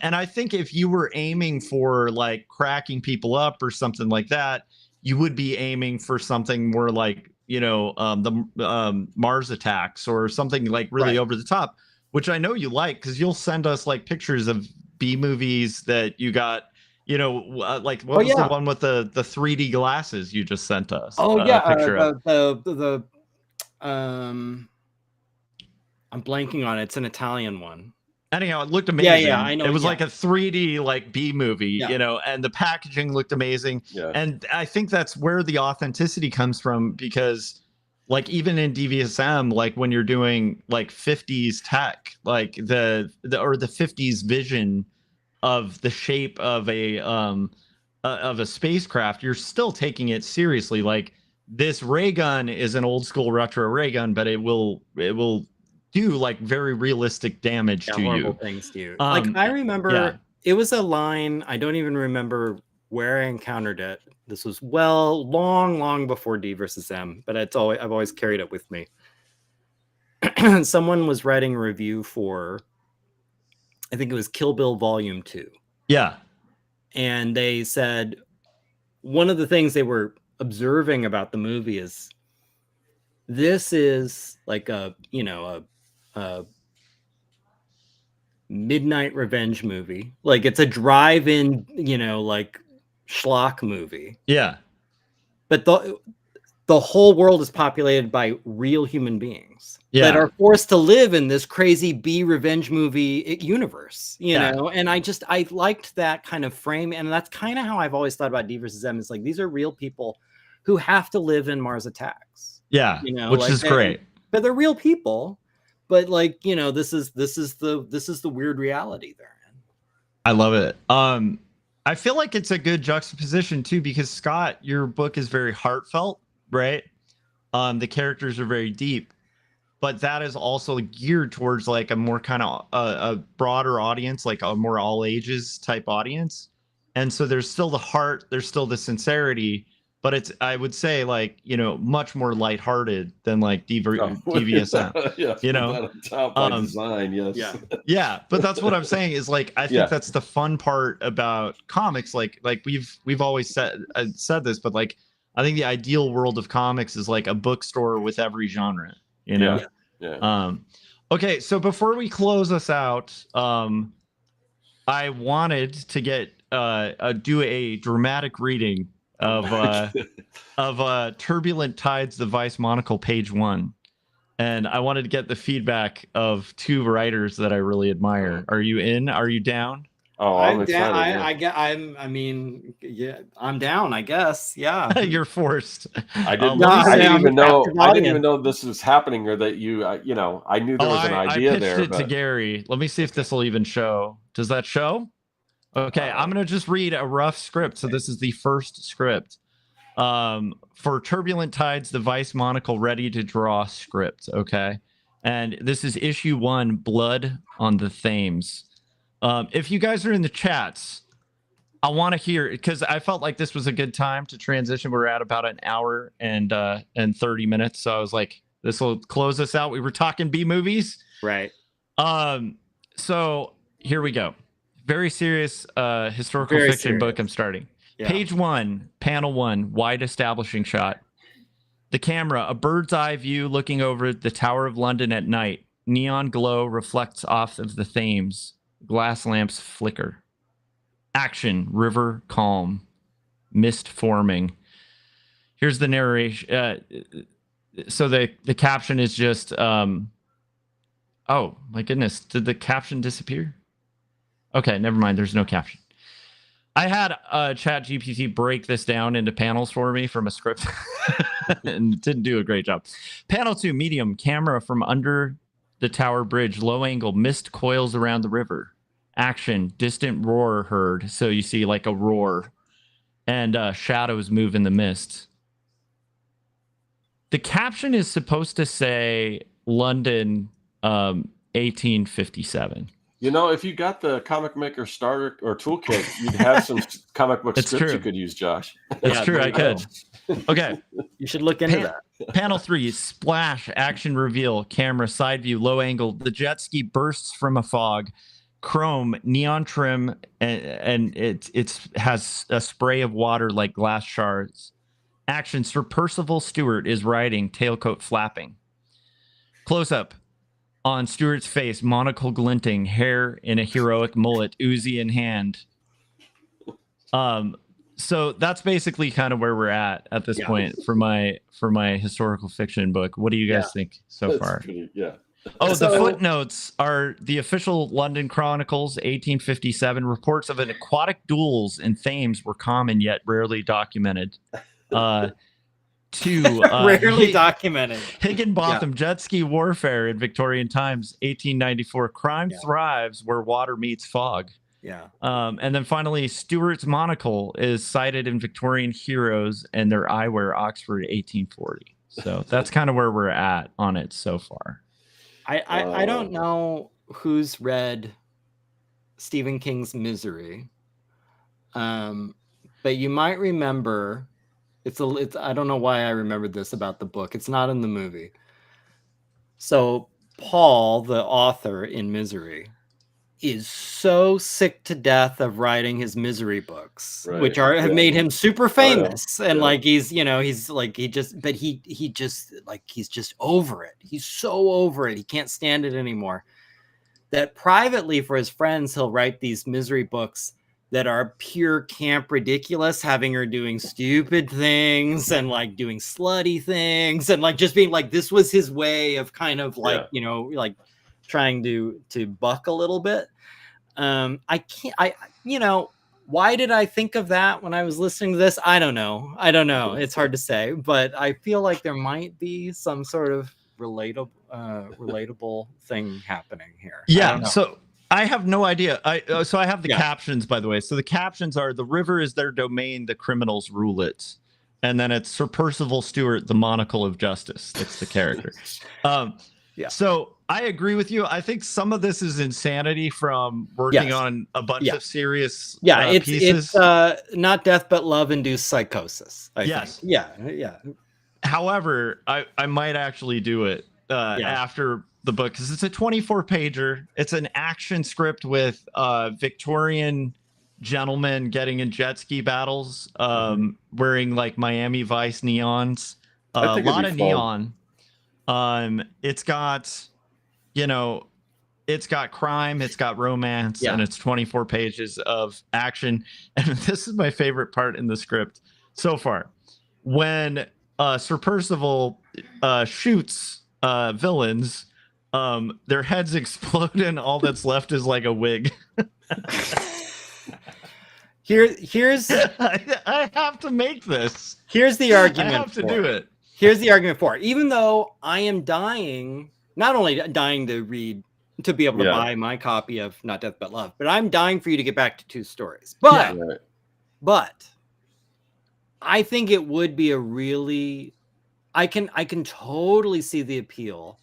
And I think if you were aiming for like cracking people up or something like that, you would be aiming for something more like, the Mars Attacks or something like really Right. over the top, which I know you like because you'll send us like pictures of B movies that you got. Like what was the one with the 3D glasses you just sent us? Oh A yeah, picture of. the I'm blanking on it. It's an Italian one. Anyhow, it looked amazing. Yeah, I know. It was like a 3D like B movie, Yeah. and the packaging looked amazing. Yeah. And I think that's where the authenticity comes from because like even in DVSM, like when you're doing like 50s tech, like the 50s vision of the shape of a spacecraft, you're still taking it seriously. Like this ray gun is an old school retro ray gun, but it will do like very realistic damage to horrible you. things to you. Like I remember it was a line, I don't even remember where I encountered it. This was long before D versus M, but I've always carried it with me. Someone was writing a review for, I think it was Kill Bill Volume 2. Yeah. And they said one of the things they were observing about the movie is this is like a midnight revenge movie. Like it's a drive-in, like schlock movie. Yeah. But the whole world is populated by real human beings that are forced to live in this crazy B revenge movie universe, know? And I liked that kind of frame. And that's kind of how I've always thought about D versus M. It's like, these are real people who have to live in Mars Attacks. Yeah. Which like, is great. But they're real people. But like, this is the weird reality they're in. I love it. I feel like it's a good juxtaposition too, because Scott, your book is very heartfelt, right? The characters are very deep, but that is also geared towards like a more kind of a broader audience, like a more all ages type audience. And so there's still the heart, there's still the sincerity, but it's, I would say, like, much more lighthearted than like DVSM. Yes, by design, yes. Yeah. Yeah, but that's what I'm saying is like I think that's the fun part about comics. Like we've always said this, but like I think the ideal world of comics is like a bookstore with every genre. Yeah. Okay, so before we close us out, I wanted to get do a dramatic reading of Turbulent Tides, the Vice Monocle, page 1. And I wanted to get the feedback of 2 writers that I really admire. Are you in? Are you down? Oh, I'm excited. I'm down, I guess. Yeah. You're forced. I didn't even know this was happening, or that I knew there was an idea there. I pitched it to Gary. Let me see if this will even show. Does that show? Okay, I'm going to just read a rough script. So this is the first script. For Turbulent Tides, the Vice Monocle Ready to Draw script. Okay. And this is issue 1, Blood on the Thames. If you guys are in the chats, I want to hear, because I felt like this was a good time to transition. We're at about an hour and 30 minutes. So I was like, this will close us out. We were talking B movies. Right. So here we go. Very serious historical fiction book I'm starting. Yeah. Page 1, panel 1, wide establishing shot. The camera, a bird's eye view looking over the Tower of London at night. Neon glow reflects off of the Thames. Glass lamps flicker. Action, river calm. Mist forming. Here's the narration. So the caption is just, oh my goodness, did the caption disappear? Okay, never mind. There's no caption. I had ChatGPT break this down into panels for me from a script and didn't do a great job. Panel 2, medium, camera from under the tower bridge, low angle, mist coils around the river. Action, distant roar heard. So you see like a roar, and shadows move in the mist. The caption is supposed to say London 1857. If you got the Comic Maker starter or toolkit, you'd have some comic book It's scripts true. you could use, Josh. It's Yeah, true. there I you go. could. Okay. You should look into that. Panel 3, splash, action reveal, camera, side view, low angle. The jet ski bursts from a fog. Chrome, neon trim, and it has a spray of water like glass shards. Action, Sir Percival Stewart is riding, tailcoat flapping. Close up on Stewart's face, monocle glinting, hair in a heroic mullet, Uzi in hand. So that's basically kind of where we're at this point for my historical fiction book. What do you guys think so far? Oh, the footnotes are the official London Chronicles, 1857. Reports of an aquatic duels in Thames were common yet rarely documented. Rarely documented. Higginbotham jet ski warfare in Victorian times, 1894. Crime thrives where water meets fog. Yeah. And then finally, Stewart's monocle is cited in Victorian heroes and their eyewear, Oxford, 1840. So that's kind of where we're at on it so far. I don't know who's read Stephen King's Misery, but you might remember it's I don't know why I remembered this about the book. It's not in the movie. So Paul, the author in Misery, is so sick to death of writing his misery books, which have made him super famous. And like he's just over it. He's so over it. He can't stand it anymore. That privately for his friends, he'll write these misery books that are pure camp ridiculous, having her doing stupid things and like doing slutty things and like just being like, this was his way of kind of like, like trying to buck a little bit. Why did I think of that when I was listening to this? I don't know. It's hard to say, but I feel like there might be some sort of relatable thing happening here. Yeah. So I have no idea. I have the captions, by the way. So the captions are: the river is their domain, the criminals rule it. And then it's Sir Percival Stewart, the monocle of justice. That's the character. So I agree with you. I think some of this is insanity from working on a bunch of serious pieces. It's not Death But Love induced psychosis. I think. Yeah. However, I might actually do it after the book because it's a 24-pager. It's an action script with Victorian gentlemen getting in jet ski battles, wearing like Miami Vice neons. A lot of neon. It's got, it's got crime, it's got romance, and it's 24 pages of action. And this is my favorite part in the script so far. When Sir Percival shoots villains, their heads explode and all that's left is like a wig. Here's I have to make this. Here's the argument. I have to do it. Here's the argument for it. Even though I am not only dying to be able to buy my copy of Not Death But Love, but I'm dying for you to get back to two stories. But I think it would be I can totally see the appeal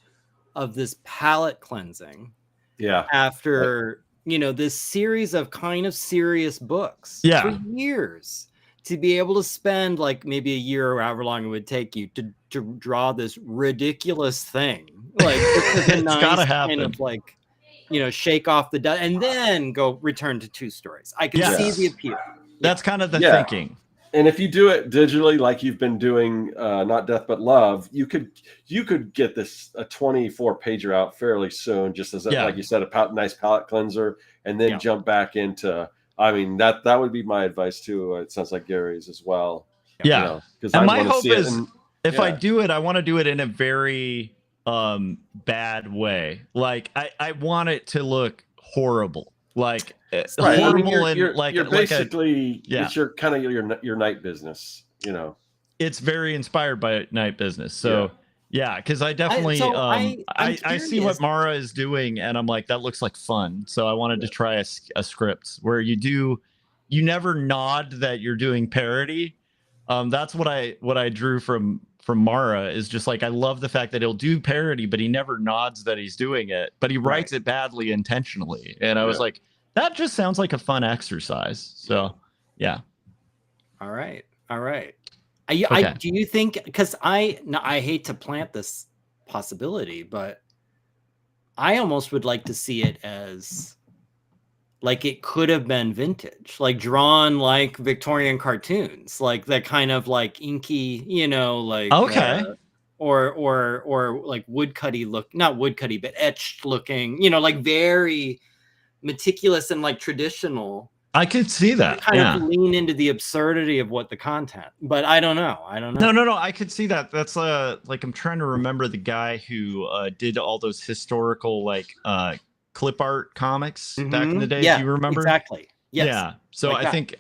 of this palate cleansing. Yeah. After this series of kind of serious books for years. To be able to spend like maybe a year or however long it would take you to draw this ridiculous thing, like it's gotta happen. Kind of like shake off the dust and then go return to two stories. I can see the appeal. That's kind of the thinking. And if you do it digitally, like you've been doing, Not Death But Love, you could get this a 24-pager out fairly soon, just as like you said, a nice palate cleanser, and then jump back into. I mean, that would be my advice too. It sounds like Gary's as well. Yeah, because my hope is if I do it, I want to do it in a very bad way. Like I want it to look horrible, like horrible, you're basically it's your kind of your night business. It's very inspired by night business. So. Yeah, because I definitely I see what Mara is doing, and I'm like, that looks like fun. So I wanted to try a script where you never nod that you're doing parody. That's what I drew from Mara is just like, I love the fact that he'll do parody, but he never nods that he's doing it, but he writes it badly intentionally. And I was like, that just sounds like a fun exercise. So yeah. All right. I do you think, because I hate to plant this possibility, but I almost would like to see it as like it could have been vintage, like drawn like Victorian cartoons, like that kind of like inky, you know, like or like woodcutty look, not woodcutty, but etched looking, you know, like very meticulous and like traditional. I could see that. Kind of lean into the absurdity of what the content, but I don't know. No. I could see that. That's like, I'm trying to remember the guy who did all those historical like clip art comics back in the day. Yeah, do you remember? Exactly. Yes. Yeah. So like I think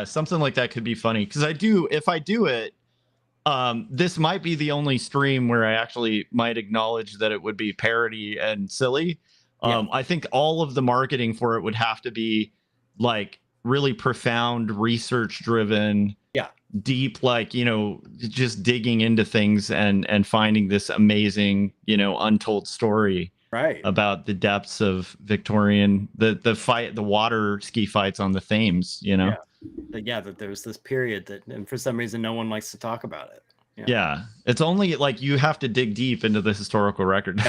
something like that could be funny, because if I do it, this might be the only stream where I actually might acknowledge that it would be parody and silly. I think all of the marketing for it would have to be like really profound, research driven, deep, like, you know, just digging into things and finding this amazing, you know, untold story about the depths of Victorian, the water ski fights on the Thames, you know. That there's this period that, and for some reason no one likes to talk about it. It's only like you have to dig deep into the historical record.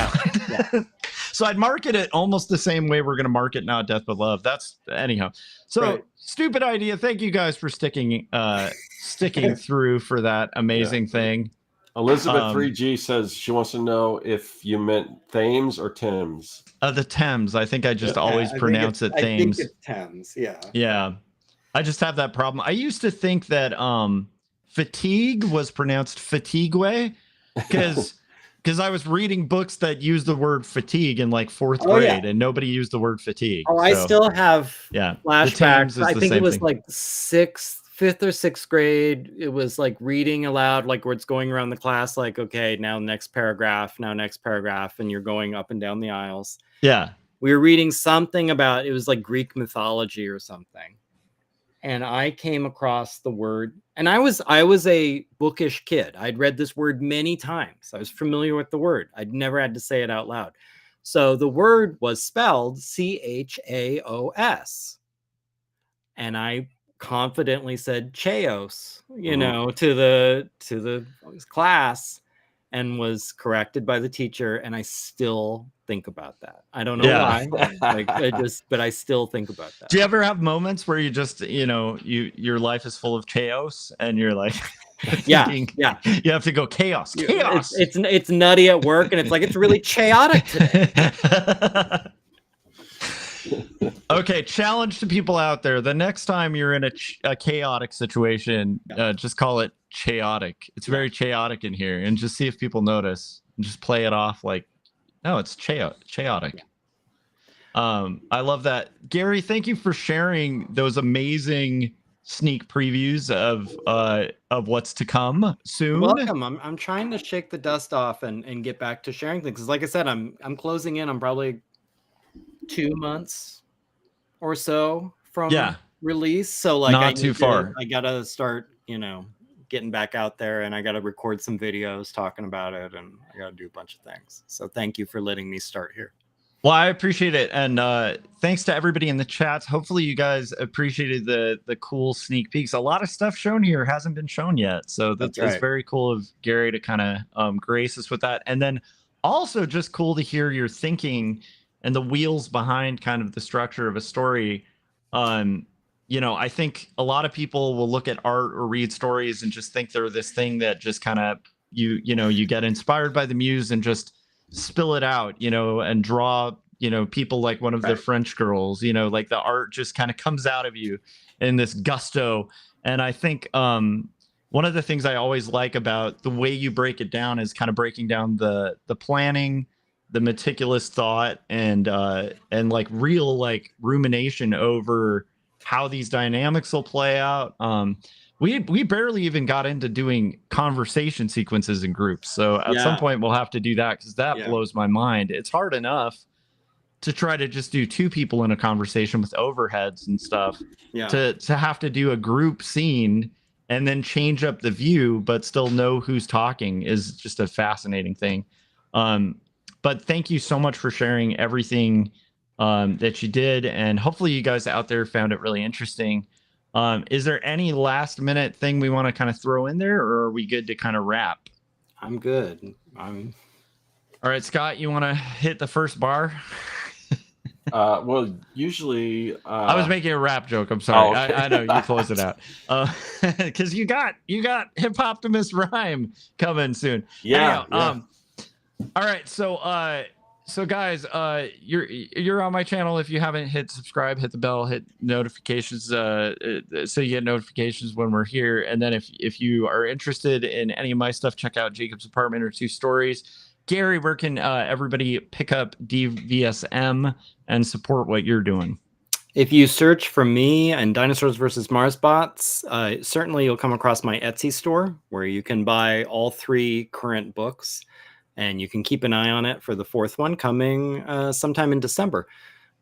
So I'd market it almost the same way we're going to market now Death But Love. That's anyhow. So stupid idea. Thank you guys for sticking through for that amazing thing. Elizabeth 3G says she wants to know if you meant Thames or Thames. The Thames. I think I just always pronounce it Thames. I think it's Thames. Yeah. I just have that problem. I used to think that fatigue was pronounced fatigue, because I was reading books that used the word fatigue in like fourth grade, and nobody used the word fatigue. I still have flashbacks. I think it was like fifth or sixth grade. It was like reading aloud, like where it's going around the class, like, okay, now next paragraph, and you're going up and down the aisles. Yeah. We were reading something about, it was like Greek mythology or something. And I came across the word, and I was a bookish kid. I'd read this word many times. I was familiar with the word. I'd never had to say it out loud. So the word was spelled Chaos. And I confidently said Chaos, you know, to the class, and was corrected by the teacher. And I still think about that. I don't know why. But I still think about that. Do you ever have moments where you just, you know, your life is full of chaos and you're like, you have to go chaos. It's nutty at work, and it's like, it's really chaotic today. Okay, challenge to people out there. The next time you're in a chaotic situation, just call it chaotic. It's very chaotic in here, and just see if people notice, and just play it off like, no, it's chaotic. I love that. Gary, thank you for sharing those amazing sneak previews of what's to come soon. Welcome. I'm trying to shake the dust off and get back to sharing things. Because like I said, I'm closing in on probably 2 months or so from release. So like, not too far. I gotta start, you know, getting back out there, and I gotta record some videos talking about it, and I gotta do a bunch of things. So thank you for letting me start here. Well, I appreciate it, and thanks to everybody in the chats. Hopefully you guys appreciated the cool sneak peeks. A lot of stuff shown here hasn't been shown yet, so that's very cool of Gary to kind of grace us with that. And then also just cool to hear your thinking and the wheels behind kind of the structure of a story. You know, I think a lot of people will look at art or read stories and just think they're this thing that just kind of you get inspired by the muse and just spill it out, you know, and draw, you know, people like one of the French girls, you know, like the art just kind of comes out of you in this gusto. And I think one of the things I always like about the way you break it down is kind of breaking down the planning, the meticulous thought, and like real like rumination over how these dynamics will play out. We barely even got into doing conversation sequences in groups. So at some point we'll have to do that, because that blows my mind. It's hard enough to try to just do two people in a conversation with overheads and stuff. To have to do a group scene and then change up the view, but still know who's talking is just a fascinating thing. But thank you so much for sharing everything that you did. And hopefully you guys out there found it really interesting. Is there any last minute thing we want to kind of throw in there, or are we good to kind of wrap? I'm good. All right, Scott, you want to hit the first bar? Well, usually I was making a rap joke. I'm sorry. Oh, okay. I know you close it out because you got Hip Optimus Rhyme coming soon. Yeah. Anyhow, all right. So guys, you're on my channel. If you haven't hit subscribe, hit the bell, hit notifications, so you get notifications when we're here. And then if you are interested in any of my stuff, check out Jacob's Apartment or Two Stories. Gary, where can everybody pick up DVSM and support what you're doing? If you search for me and Dinosaurs vs. Marsbots, certainly you'll come across my Etsy store where you can buy all 3 current books, and you can keep an eye on it for the 4th one coming sometime in December.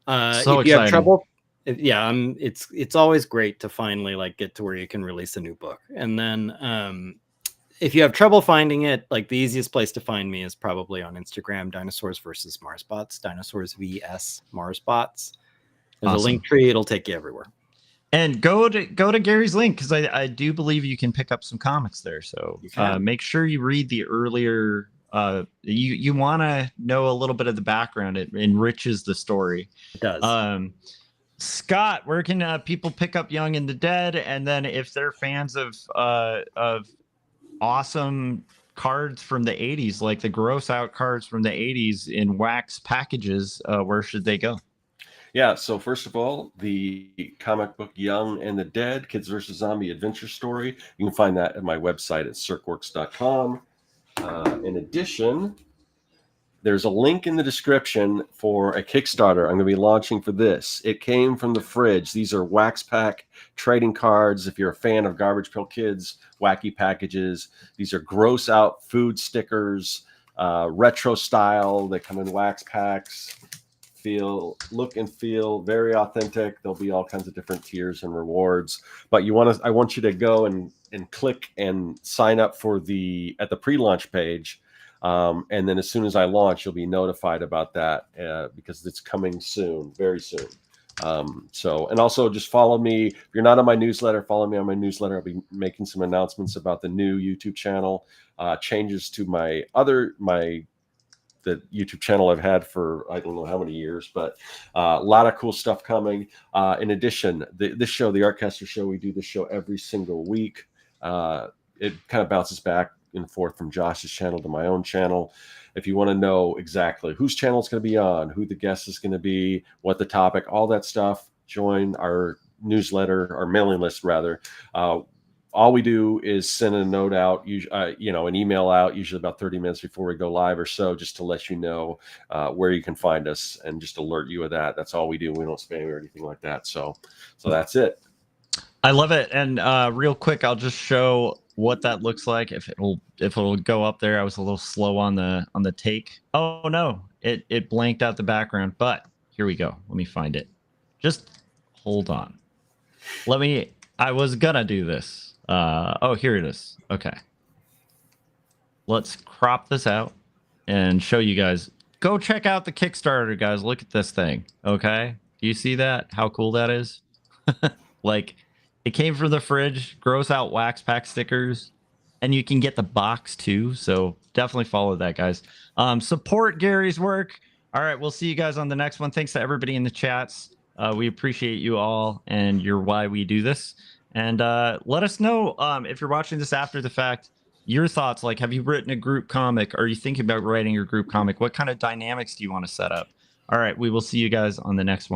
So if you have exciting. trouble, it's always great to finally like get to where you can release a new book. And then if you have trouble finding it, like the easiest place to find me is probably on Instagram, Dinosaurs vs. Marsbots, Dinosaurs vs. Marsbots. There's a link tree. It'll take you everywhere. And go to Gary's link, because I do believe you can pick up some comics there. So make sure you read the earlier. You want to know a little bit of the background. It enriches the story. It does. Scott, where can people pick up Young and the Dead? And then if they're fans of awesome cards from the 80s, like the gross out cards from the 80s in wax packages, where should they go? Yeah, so first of all, the comic book Young and the Dead, Kids vs. Zombie Adventure Story, you can find that at my website at circworks.com. In addition, there's a link in the description for a Kickstarter I'm going to be launching for this. It came from the fridge. These are wax pack trading cards. If you're a fan of Garbage Pail Kids, wacky packages, these are gross out food stickers, retro style. They come in wax packs. Look and feel very authentic. There'll be all kinds of different tiers and rewards, but I want you to go and click and sign up for at the pre-launch page. And then as soon as I launch, you'll be notified about that because it's coming soon, very soon. And also just follow me. If you're not on my newsletter, follow me on my newsletter. I'll be making some announcements about the new YouTube channel, changes to the YouTube channel I've had for I don't know how many years, but a lot of cool stuff coming. In addition, this show, the Artcasters show, we do this show every single week. It kind of bounces back and forth from Josh's channel to my own channel. If you want to know exactly whose channel it's going to be on, who the guest is going to be, what the topic, all that stuff, join our newsletter, our mailing list rather. All we do is send a note out, an email out, usually about 30 minutes before we go live or so, just to let you know where you can find us and just alert you of that. That's all we do. We don't spam or anything like that. So that's it. I love it. And real quick, I'll just show what that looks like. If it'll go up there. I was a little slow on the take. Oh no, it blanked out the background. But here we go. Let me find it. Just hold on. I was gonna do this. Oh, here it is. Okay. Let's crop this out and show you guys. Go check out the Kickstarter, guys. Look at this thing. Okay. Do you see that? How cool that is? Like, it came from the fridge, gross out wax pack stickers, and you can get the box too. So definitely follow that, guys. Support Gary's work. All right. We'll see you guys on the next one. Thanks to everybody in the chats. We appreciate you all, and you're why we do this. And let us know if you're watching this after the fact, your thoughts. Like, have you written a group comic? Are you thinking about writing your group comic? What kind of dynamics do you want to set up? All right, we will see you guys on the next one.